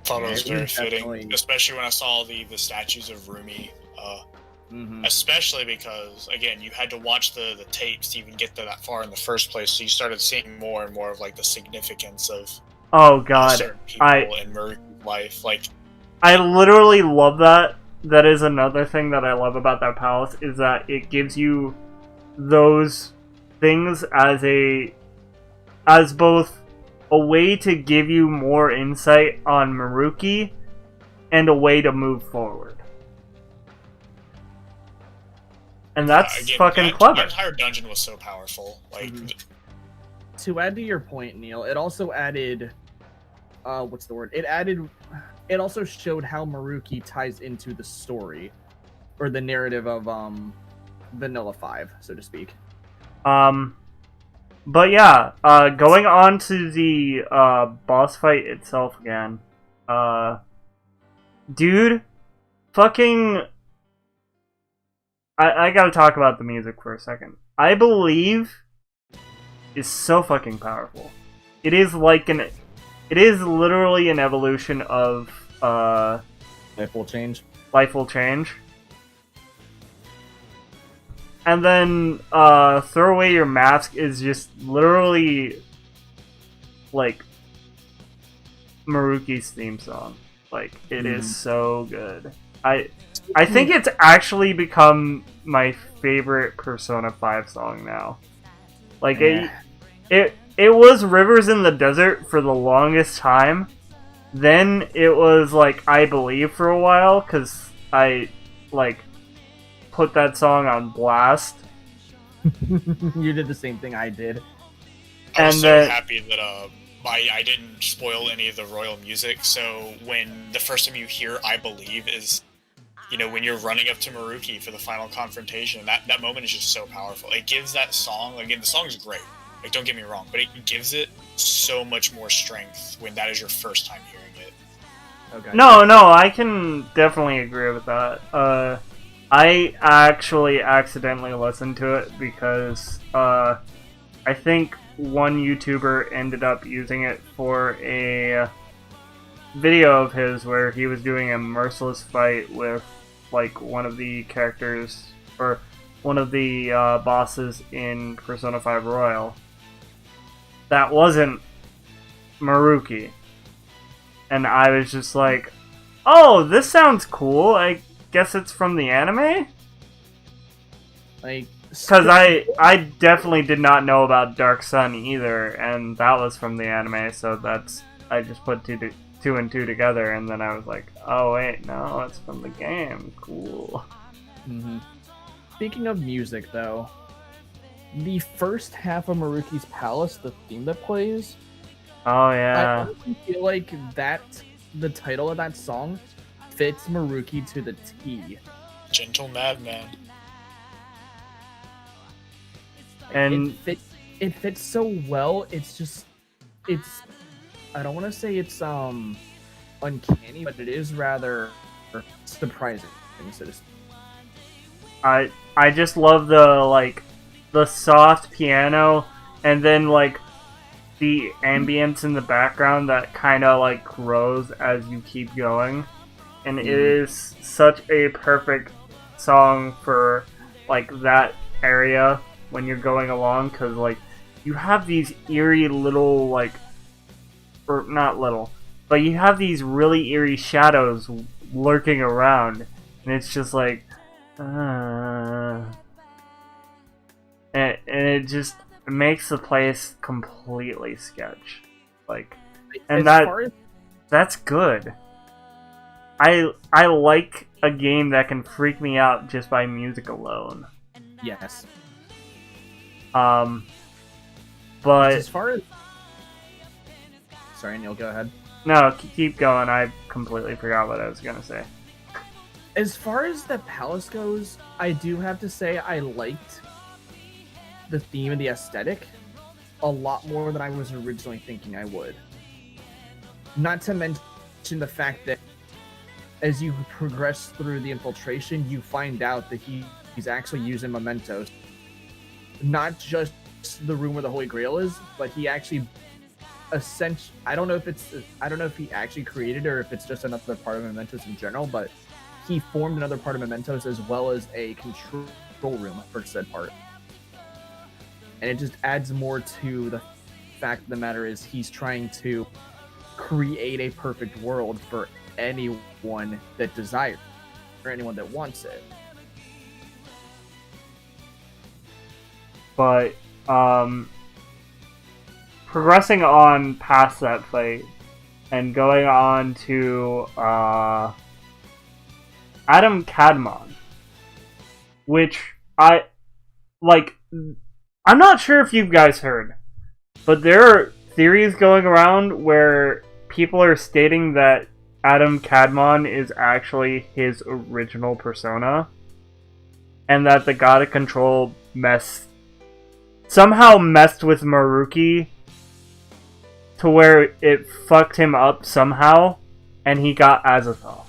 Thought it was very definitely fitting, especially when I saw the statues of Rumi. Especially because, again, you had to watch the tapes to even get that far in the first place, so you started seeing more and more of, like, the significance of certain people in Maruki's life. Like, I literally love that. That is another thing that I love about that palace, is that it gives you those things as both a way to give you more insight on Maruki and a way to move forward. And that's again, fucking clever. That entire dungeon was so powerful. Like, to add to your point, Neil, it also added, what's the word? It also showed how Maruki ties into the story, or the narrative of Vanilla 5, so to speak. But yeah, going on to the boss fight itself again. Dude, fucking... I gotta talk about the music for a second. I Believe is so fucking powerful. It is like it is literally an evolution of Life Will Change. Life Will Change. And then Throw Away Your Mask is just literally like Maruki's theme song. Like, it is so good. I think it's actually become my favorite Persona 5 song now. Like, it was Rivers in the Desert for the longest time. Then it was, like, I Believe for a while, because I, like, put that song on blast. You did the same thing I did. I was so happy that I didn't spoil any of the royal music, so when the first time you hear I Believe is, you know, when you're running up to Maruki for the final confrontation, that moment is just so powerful. It gives that song, again, the song's great, like, don't get me wrong, but it gives it so much more strength when that is your first time hearing it. Okay. No, I can definitely agree with that. I actually accidentally listened to it because I think one YouTuber ended up using it for a video of his where he was doing a merciless fight with, like, one of the characters, or one of the bosses in Persona 5 Royal. That wasn't Maruki. And I was just like, oh, this sounds cool. I guess it's from the anime? Like, because I definitely did not know about Dark Sun either, and that was from the anime, so I just put two and two together, and then I was like, oh wait, no, it's from the game. Cool. Mm-hmm. Speaking of music, though, the first half of Maruki's Palace, the theme that plays, oh yeah, I honestly feel like the title of that song fits Maruki to the T. Gentle Madman. And it fits so well. It's I don't want to say it's uncanny, but it is rather surprising, so to speak. I just love the soft piano, and then like the ambience in the background that kind of like grows as you keep going, and it is such a perfect song for like that area when you're going along, because like you have these eerie little like, or not little, but you have these really eerie shadows lurking around, and it's just like and it just makes the place completely sketch, like, and that's good. I like a game that can freak me out just by music alone. Yes. But as far as, sorry, Neil, go ahead. No, keep going. I completely forgot what I was gonna say. As far as the palace goes, I do have to say I liked the theme and the aesthetic a lot more than I was originally thinking I would. Not to mention the fact that as you progress through the infiltration, you find out that he's actually using mementos. Not just the room where the Holy Grail is, but he actually I don't know if he actually created it or if it's just another part of mementos in general, but he formed another part of mementos as well as a control room for said part. And it just adds more to the fact of the matter is he's trying to create a perfect world for anyone that desires, or anyone that wants it. But progressing on past that fight and going on to Adam Kadmon, which I'm not sure if you guys heard, but there are theories going around where people are stating that Adam Kadmon is actually his original persona, and that the God of Control somehow messed with Maruki to where it fucked him up somehow, and he got Azathoth.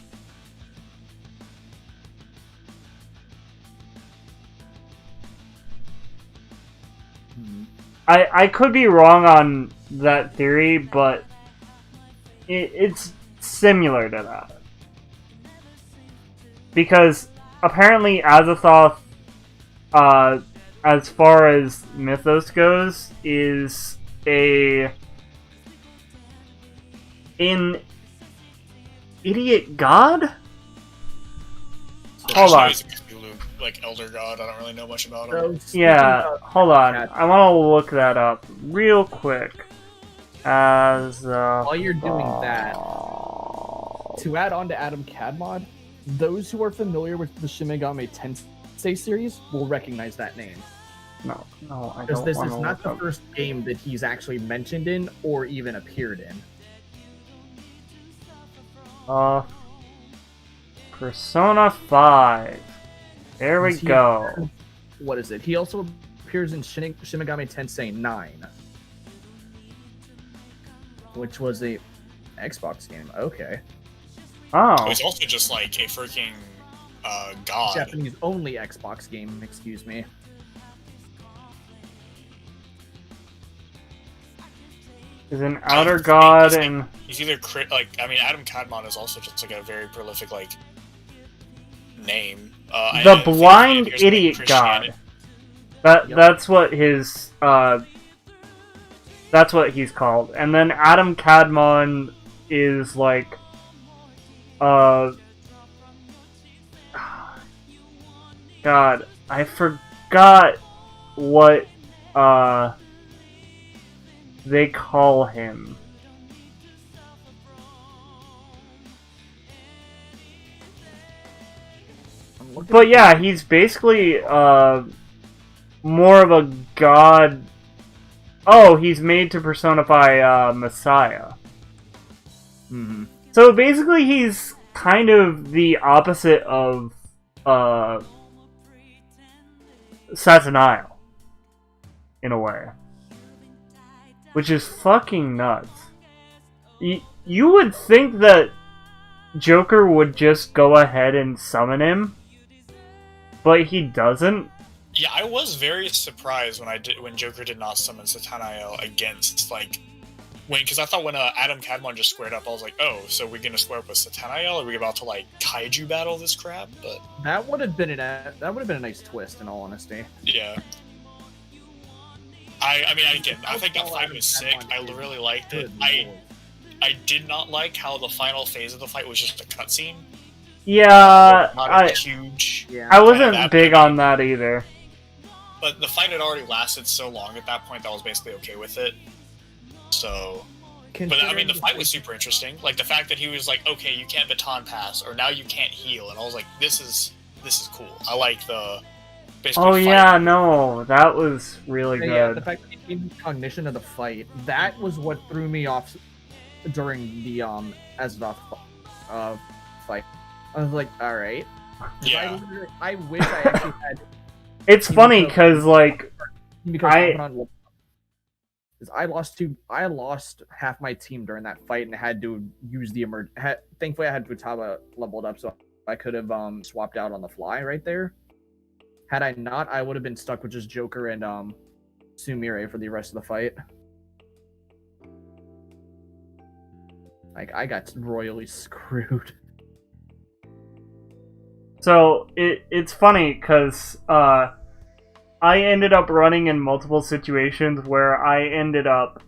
I could be wrong on that theory, but it's similar to that. Because apparently Azathoth, as far as mythos goes, is an idiot god? Hold on. Like elder god, I don't really know much about him. Yeah, hold on. I want to look that up real quick. While you're doing that, to add on to Adam Kadmon, those who are familiar with the Shin Megami Tensei series will recognize that name. No, I don't. Because this is not the first game that he's actually mentioned in or even appeared in. Persona 5. There we go. What is it? He also appears in Shin Megami Tensei 9, which was a Xbox game. Okay. Oh. He's also just like a freaking god. Japanese only Xbox game, excuse me. Is an outer god he's and he's either Adam Kadmon is also just like a very prolific like name. the blind idiot god. That's what his that's what he's called. And then Adam Kadmon is like God, I forgot what they call him. But yeah, he's basically more of a god. Oh, he's made to personify Messiah. Mm-hmm. So basically he's kind of the opposite of Sataniel, in a way. Which is fucking nuts. You would think that Joker would just go ahead and summon him, but he doesn't. Yeah, I was very surprised when Joker did not summon Satanael against because I thought when Adam Kadmon just squared up, I was like, oh, so we're gonna square up with Satanael? Are we about to kaiju battle this crap? But that would have been a nice twist, in all honesty. yeah. I mean, again, I think that fight was sick. I really liked it. I did not like how the final phase of the fight was just a cutscene. Yeah, Not a huge. Yeah. I wasn't big on that either. But the fight had already lasted so long at that point that I was basically okay with it. So, but I mean, the fight was super interesting. Like the fact that he was like, "Okay, you can't baton pass, or now you can't heal," and I was like, "This is cool." I like the. Oh yeah, no, that was really good. Yeah, the fact that he gained cognition of the fight, that was what threw me off during the Azeroth fight. I was like, all right. Yeah. I wish I actually had. It's funny because I lost half my team during that fight and had to use the thankfully I had Futaba leveled up, so I could have swapped out on the fly right there. Had I not, I would have been stuck with just Joker and Sumire for the rest of the fight. I got royally screwed. So it's funny because I ended up running in multiple situations where I ended up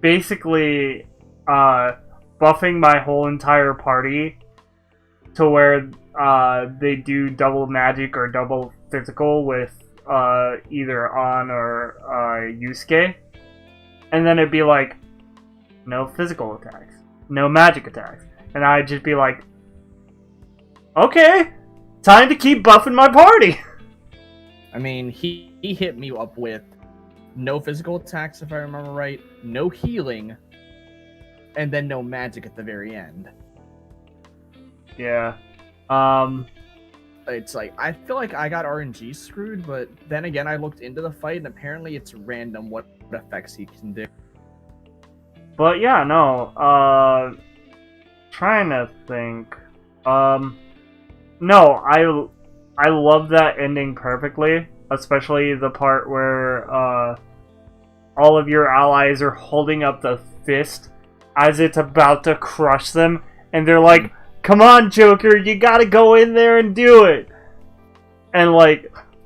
basically buffing my whole entire party to where they do double magic or double physical with either On or Yusuke, and then it'd be like no physical attacks, no magic attacks, and I'd just be like, okay, time to keep buffing my party. I mean, he hit me up with no physical attacks, if I remember right, no healing, and then no magic at the very end. Yeah. It's like, I feel like I got RNG screwed, but then again, I looked into the fight, and apparently it's random what effects he can do. But yeah, no, trying to think. No, I love that ending perfectly, especially the part where all of your allies are holding up the fist as it's about to crush them, and they're like, "Come on, Joker, you gotta go in there and do it." And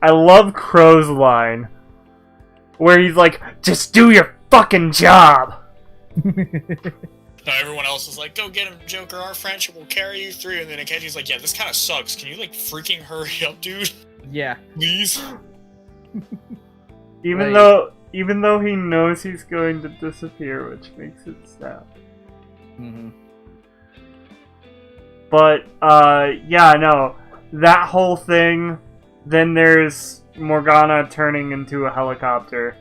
I love Crow's line where he's like, "Just do your fucking job." Now everyone else is like, "Go get him, Joker. Our friendship will carry you through." And then Akechi's like, "Yeah, this kind of sucks. Can you freaking hurry up, dude? Yeah. Please." Even though he knows he's going to disappear, which makes it sad. Mm-hmm. But yeah, no, that whole thing. Then there's Morgana turning into a helicopter.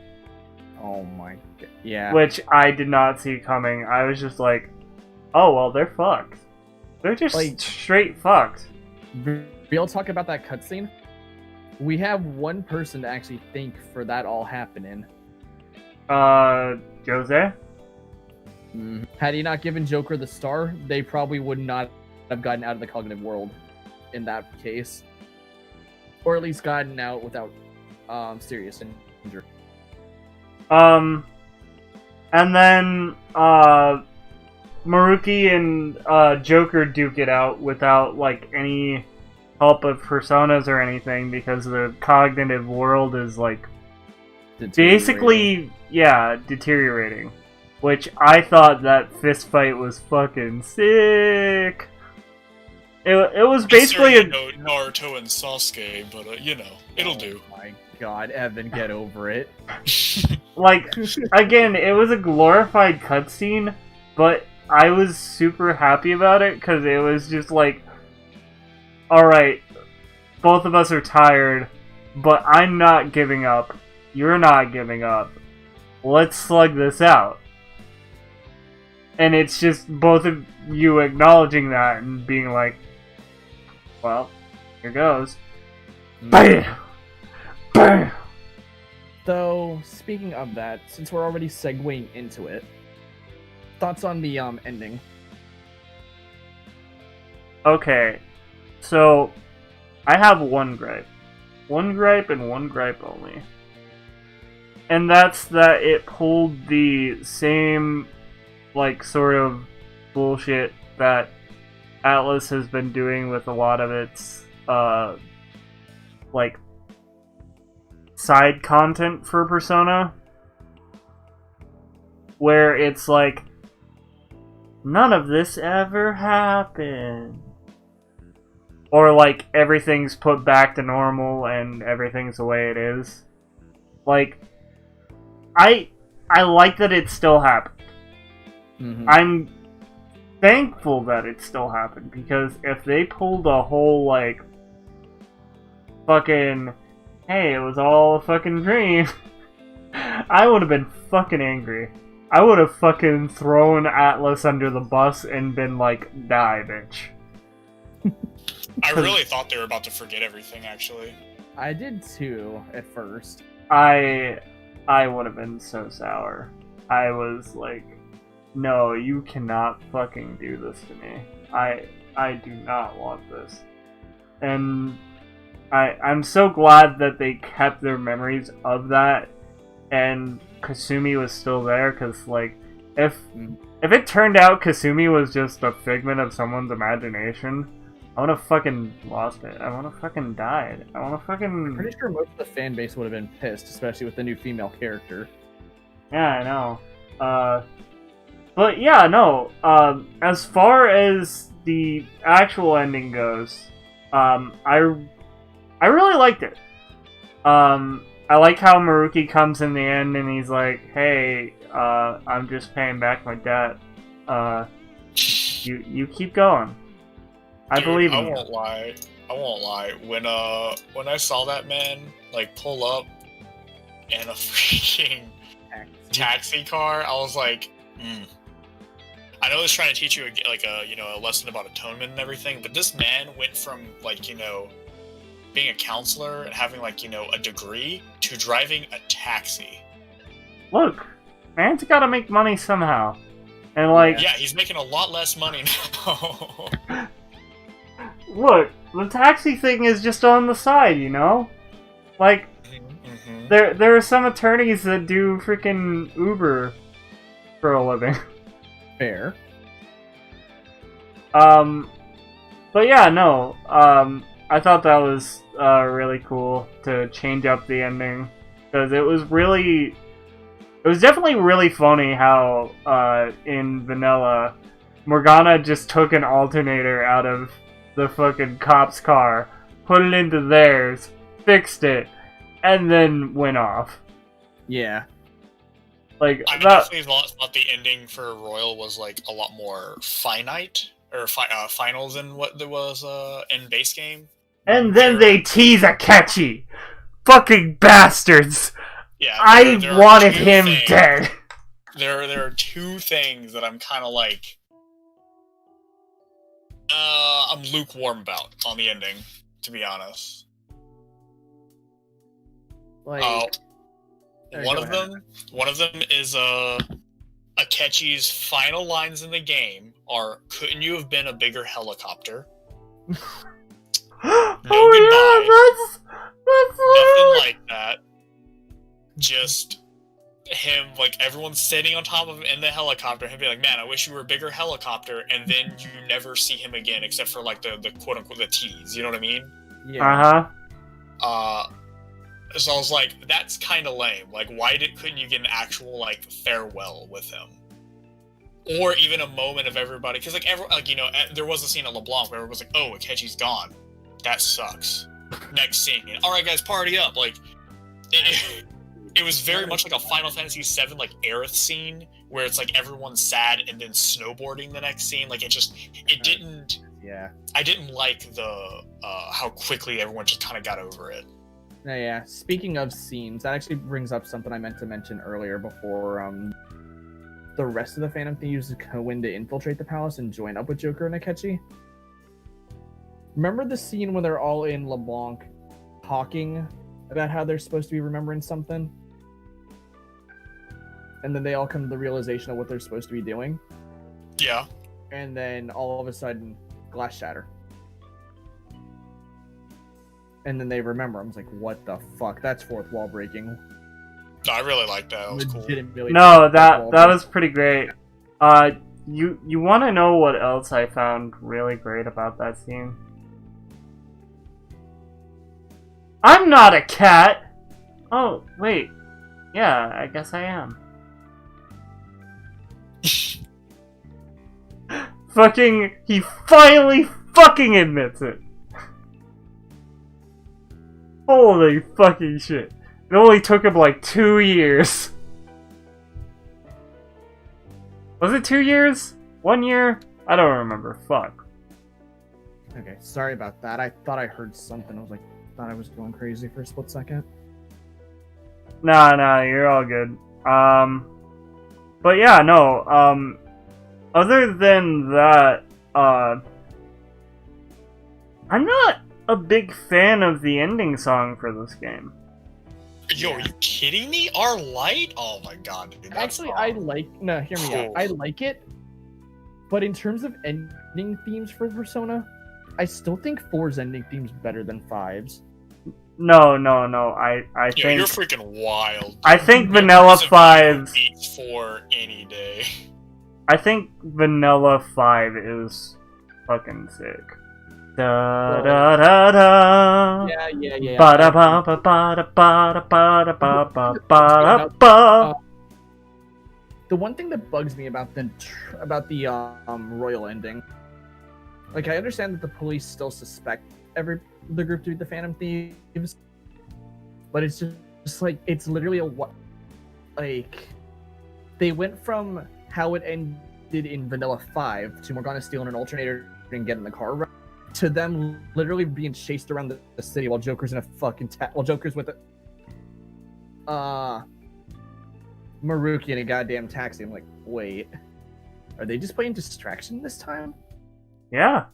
Oh my god. Yeah. Which I did not see coming. I was just like, oh, well, they're fucked. They're just straight fucked. Real talk about that cutscene. We have one person to actually think for that all happening. Jose? Had he not given Joker the star, they probably would not have gotten out of the cognitive world in that case. Or at least gotten out without serious injury. And then Maruki and Joker duke it out without any help of personas or anything, because the cognitive world is basically deteriorating. Which I thought that fist fight was fucking sick. It was basically Naruto and Sasuke, but it'll do. Oh my god, Evan, get over it. Again, it was a glorified cutscene, but I was super happy about it because it was just alright, both of us are tired, but I'm not giving up. You're not giving up. Let's slug this out. And it's just both of you acknowledging that and being like, well, here goes. BAM! BAM! So, speaking of that, since we're already segueing into it, thoughts on the ending? Okay, so I have one gripe. One gripe and one gripe only. And that's that it pulled the same, like, sort of bullshit that Atlas has been doing with a lot of its, like, side content for Persona. Where it's like, none of this ever happened. Or, like, everything's put back to normal and everything's the way it is. Like, I like that it still happened. Mm-hmm. I'm thankful that it still happened, because if they pulled a whole, like, fucking, hey, it was all a fucking dream, I would have been fucking angry. I would have fucking thrown Atlas under the bus and been like, die, bitch. I really thought they were about to forget everything, actually. I did too at first. I would have been so sour. I was like, no, you cannot fucking do this to me. I do not want this. And I'm so glad that they kept their memories of that, and Kasumi was still there, because, like, if it turned out Kasumi was just a figment of someone's imagination, I would have fucking lost it. I would have fucking died. I want to fucking... I'm pretty sure most of the fan base would have been pissed, especially with the new female character. Yeah, I know. But yeah, no. As far as the actual ending goes, I really liked it. I like how Maruki comes in the end and he's like, "Hey, I'm just paying back my debt. You keep going. I believe in I you." won't lie. I won't lie. When I saw that man like pull up in a freaking taxi car, I was like, I know it's trying to teach you a lesson about atonement and everything, but this man went from being a counselor and having a degree to driving a taxi. Look, man's gotta make money somehow. And like, yeah, he's making a lot less money now. Look, the taxi thing is just on the side, you know? Like, there are some attorneys that do freaking Uber for a living. Fair. But yeah, no, I thought that was really cool to change up the ending, because it was definitely really funny how in Vanilla, Morgana just took an alternator out of the fucking cop's car, put it into theirs, fixed it, and then went off. Yeah. Like, I definitely thought the ending for Royal was a lot more finite or final than what there was in base game. And then they tease Akechi! Fucking bastards! Yeah, I wanted him dead! There are two things that I'm kind of I'm lukewarm about on the ending, to be honest. Like, one of them is Akechi's final lines in the game are, "Couldn't you have been a bigger helicopter?" Oh yeah, nothing like that. Just him, everyone's sitting on top of him in the helicopter, and he'd be like, "Man, I wish you were a bigger helicopter," and then you never see him again except for the quote unquote the tease. You know what I mean? yeah. So I was like, that's kind of lame. Why couldn't you get an actual farewell with him, or even a moment of everybody? Because there was a scene at LeBlanc where it was like, "Oh, Akechi's gone. That sucks." Next scene, all right, guys, party up. It was very much like a Final Fantasy VII Aerith scene where it's everyone's sad and then snowboarding the next scene. It didn't. Yeah. I didn't like the how quickly everyone just kind of got over it. Yeah. Speaking of scenes, that actually brings up something I meant to mention earlier before the rest of the Phantom Thieves go in to infiltrate the palace and join up with Joker and Akechi. Remember the scene when they're all in LeBlanc talking about how they're supposed to be remembering something? And then they all come to the realization of what they're supposed to be doing? Yeah. And then all of a sudden, glass shatter. And then they remember. I was like, what the fuck? That's fourth wall breaking. No, I really like that. That was cool. Legitimately No, fourth that wall was pretty great. You want to know what else I found really great about that scene? I'm not a cat! Oh, wait. Yeah, I guess I am. He finally fucking admits it! Holy fucking shit. It only took him like 2 years. Was it 2 years? 1 year? I don't remember. Fuck. Okay, sorry about that. I thought I heard something. I was like, thought I was going crazy for a split second. Nah, you're all good. But yeah, no, other than that, I'm not a big fan of the ending song for this game. Yo, are you kidding me? Our Light? Oh my god, dude. Actually, I like... No, hear me out. I like it, but in terms of ending themes for Persona, I still think 4's ending theme's better than 5's. No, I Yeah, think... you're freaking wild. I think Vanilla 5... beats 4 any day. I think Vanilla 5 is fucking sick. Da da da da. Yeah. Ba da ba ba ba da ba da ba da ba ba ba da ba. The one thing that bugs me about the royal ending, like, I understand that the police still suspect the group to be the Phantom Thieves, but it's just like, it's literally like, they went from how it ended in Vanilla 5 to Morgana stealing an alternator and getting the car run, to them literally being chased around the city while Joker's in a fucking while Joker's with Maruki in a goddamn taxi. I'm like, wait, are they just playing distraction this time? Yeah.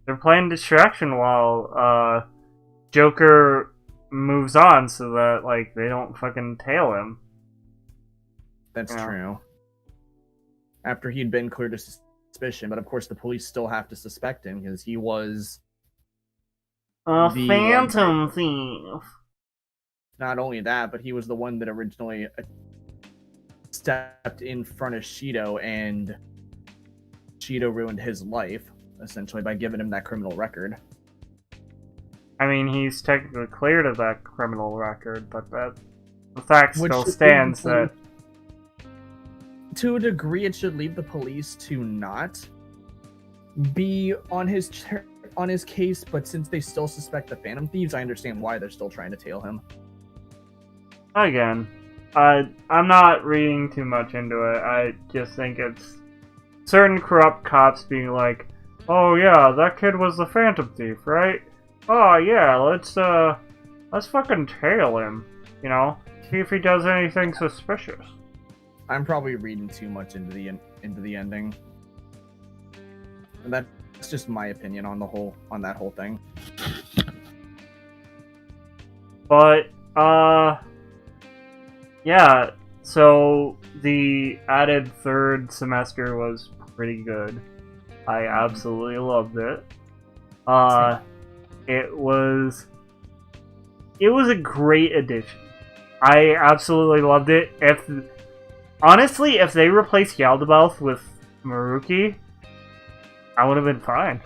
They're playing distraction while Joker moves on so that, like, they don't fucking tail him. That's true. After he'd been cleared of suspicion, but of course the police still have to suspect him because he was a Phantom Thief. Not only that, but he was the one that originally stepped in front of Shido, and Shido ruined his life, essentially, by giving him that criminal record. I mean, he's technically cleared of that criminal record, but the fact still stands that... To a degree, it should leave the police to not be on his case, but since they still suspect the Phantom Thieves, I understand why they're still trying to tail him. Again, I'm not reading too much into it. I just think it's certain corrupt cops being like, "Oh yeah, that kid was the Phantom Thief, right? Oh yeah, let's fucking tail him, you know, see if he does anything suspicious." I'm probably reading too much into the ending. And that's just my opinion on that whole thing. But yeah, so the added third semester was pretty good. I absolutely loved it. It was a great addition. I absolutely loved it. Honestly, if they replaced Yaldaboth with Maruki, I would have been fine.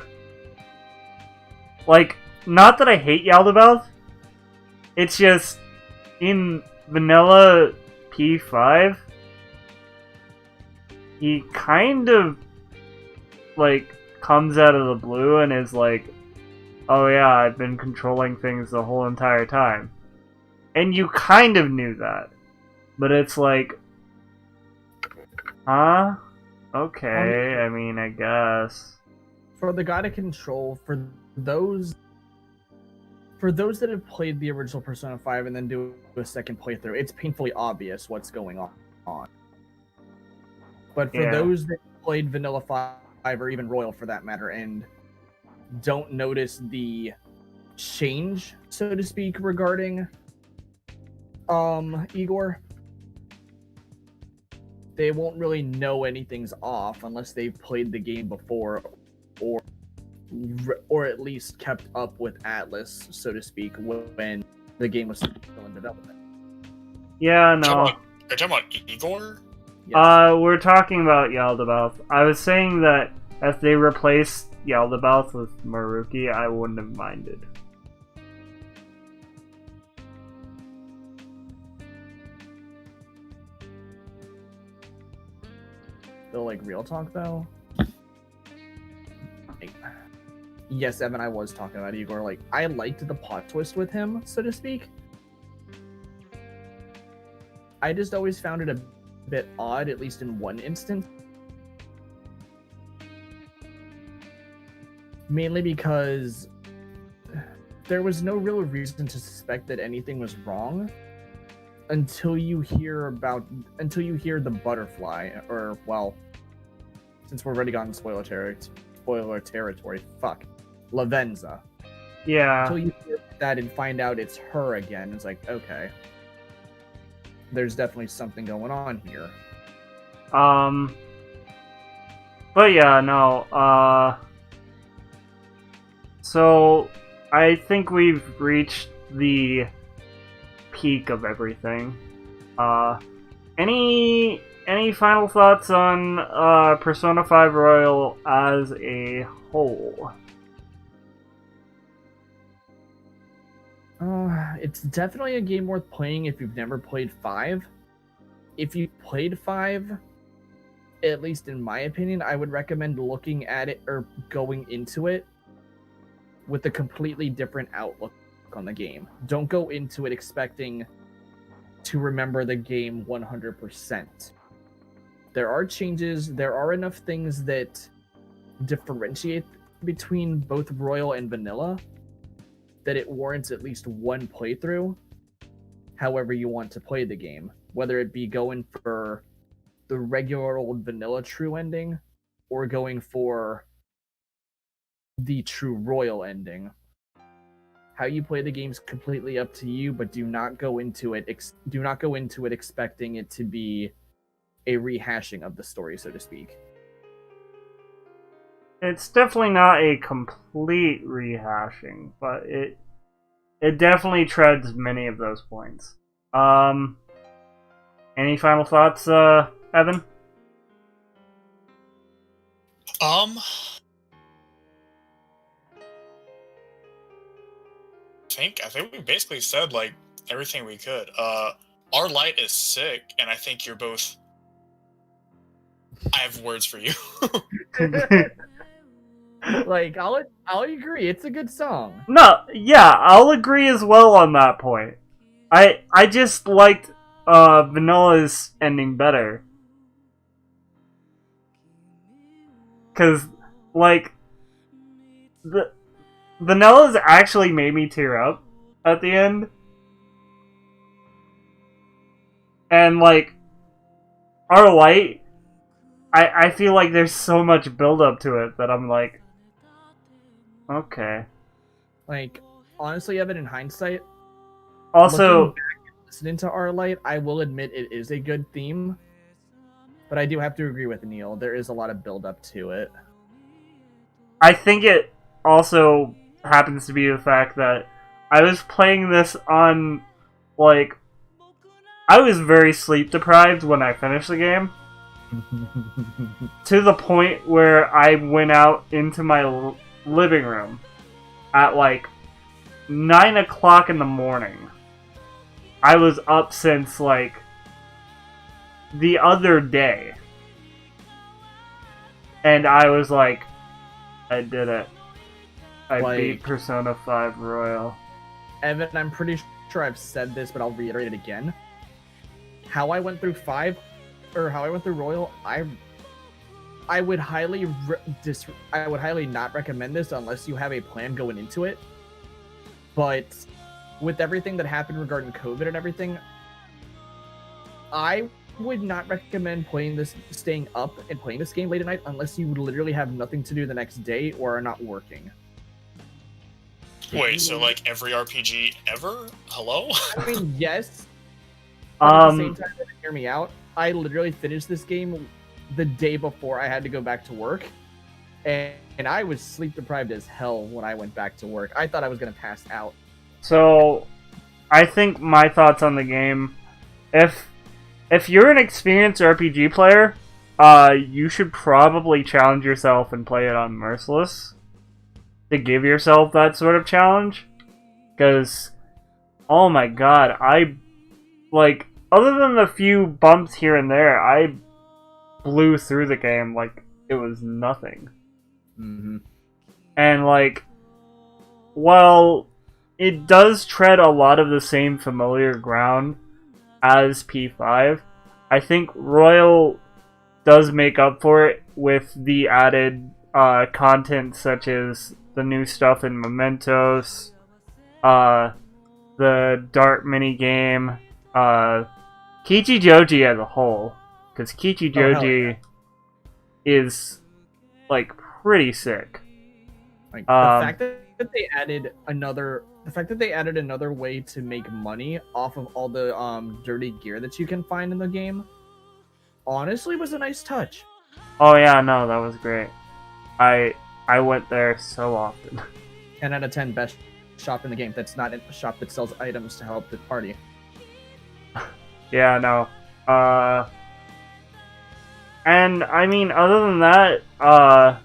Like, not that I hate Yaldaboth, it's just, in Vanilla P5, he kind of, like, comes out of the blue and is like, "Oh yeah, I've been controlling things the whole entire time." And you kind of knew that. But it's like, huh? Okay, I mean, I guess. For the guy to control, for those that have played the original Persona 5 and then do a second playthrough, it's painfully obvious what's going on. But for those that played Vanilla 5 or even Royal for that matter and don't notice the change, so to speak, regarding Igor, they won't really know anything's off unless they've played the game before or at least kept up with Atlas, so to speak, when the game was still in development. Yeah, no. Are you talking about Igor? Yes. We're talking about Yaldaboth. I was saying that if they replaced Yaldaboth with Maruki, I wouldn't have minded. Though, like, real talk, though? Yes, Evan, I was talking about Igor. Like, I liked the plot twist with him, so to speak. I just always found it a bit odd, at least in one instance. Mainly because there was no real reason to suspect that anything was wrong until you hear the butterfly, or, well, since we're already gotten spoiler territory, fuck. Lavenza. Yeah. Until you hear that and find out it's her again, it's like, okay. There's definitely something going on here. But yeah, no, so I think we've reached the peak of everything. Any final thoughts on Persona 5 Royal as a whole? It's definitely a game worth playing if you've never played 5. If you played 5, at least in my opinion, I would recommend looking at it or going into it with a completely different outlook on the game. Don't go into it expecting to remember the game 100%. There are changes, there are enough things that differentiate between both Royal and Vanilla that it warrants at least one playthrough, however you want to play the game. Whether it be going for the regular old Vanilla true ending, or going for the true Royal ending. How you play the game's completely up to you, but do not go into it expecting it to be a rehashing of the story, so to speak. It's definitely not a complete rehashing, but it definitely treads many of those points. Any final thoughts, Evan? I think we basically said like everything we could. Our light is sick, and I think you're both. I have words for you. Like, I'll agree, it's a good song. No, yeah, I'll agree as well on that point. I just liked Vanilla's ending better. 'Cause, like, the Vanilla's actually made me tear up at the end. And, like, our light, I feel like there's so much build up to it that I'm like, okay. Like, honestly, Evan, in hindsight, Also, looking back and listening to Our Light, I will admit it is a good theme. But I do have to agree with Neil. There is a lot of build up to it. I think it also happens to be the fact that I was playing this on, like, I was very sleep deprived when I finished the game. To the point where I went out into my living room at like 9 o'clock in the morning. I was up since like the other day. And I was like, I did it. I beat Persona 5 Royal. Evan, I'm pretty sure I've said this, but I'll reiterate it again. How I went through Royal, I would highly not recommend this unless you have a plan going into it. But with everything that happened regarding COVID and everything, I would not recommend staying up and playing this game late at night unless you literally have nothing to do the next day or are not working. Wait, so like every RPG ever? Hello? I mean, yes. But at the same time, hear me out. I literally finished this game the day before I had to go back to work, and I was sleep deprived as hell when I went back to work. I thought I was gonna pass out. So, I think my thoughts on the game, if you're an experienced RPG player, you should probably challenge yourself and play it on Merciless to give yourself that sort of challenge. Because, oh my god, other than the few bumps here and there, I blew through the game like it was nothing. Mm-hmm. And, well, it does tread a lot of the same familiar ground as P5. I think Royal does make up for it with the added content such as the new stuff in Mementos, the Dart minigame, Kichijoji as a whole, because Kichijoji is pretty sick. The fact that they added another way to make money off of all the dirty gear that you can find in the game, honestly, was a nice touch. Oh yeah, no, that was great. I went there so often. 10 out of 10 best shop in the game. That's not a shop that sells items to help the party. Yeah, no. And I mean, other than that, I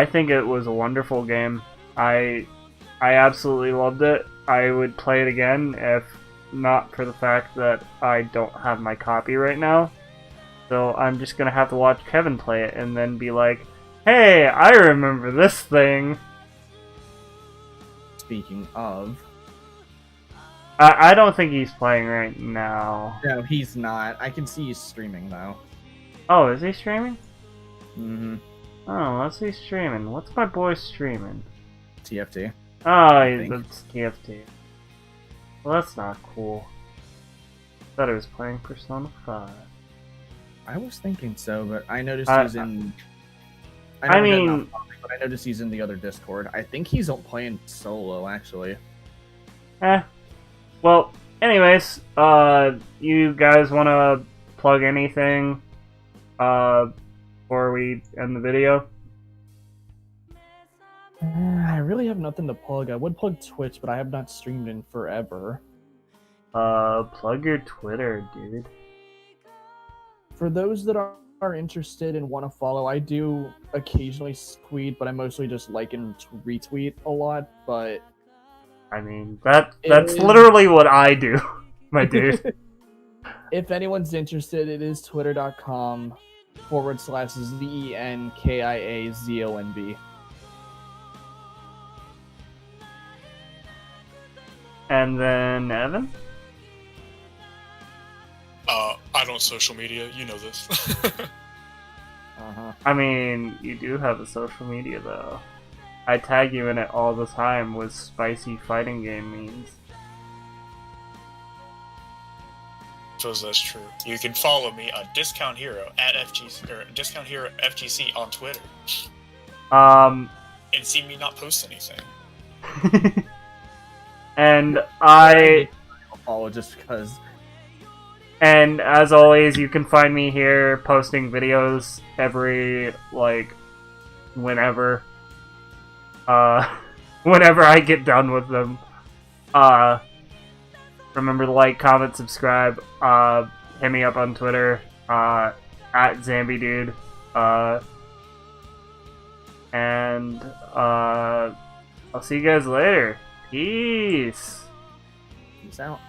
think it was a wonderful game. I absolutely loved it. I would play it again if not for the fact that I don't have my copy right now. So I'm just gonna have to watch Kevin play it and then be like, hey, I remember this thing. Speaking of... I don't think he's playing right now. No, he's not. I can see he's streaming, though. Oh, is he streaming? Mm-hmm. Oh, let's see streaming. What's my boy streaming? TFT. Oh, think. it's TFT. Well, that's not cool. Thought he was playing Persona 5. I was thinking so, but I noticed he's in... I mean... But I noticed he's in the other Discord. I think he's playing solo, actually. Well, anyways, you guys want to plug anything before we end the video? I really have nothing to plug. I would plug Twitch, but I have not streamed in forever. Plug your Twitter, dude. For those that are interested and want to follow, I do occasionally tweet, but I mostly just like and retweet a lot, but... I mean, that's literally what I do, my dude. If anyone's interested, it is twitter.com/ZENKIAZONB. And then, Evan? I don't social media, you know this. Uh-huh. I mean, you do have a social media, though. I tag you in it all the time with spicy fighting game memes. Suppose that's true. You can follow me on Discount Hero at FGC or Discount Hero FGC on Twitter. And see me not post anything. And I follow just because. And as always, you can find me here posting videos every whenever. Whenever I get done with them. Remember to like, comment, subscribe, hit me up on Twitter, at ZambiDude, and, I'll see you guys later. Peace! Peace out.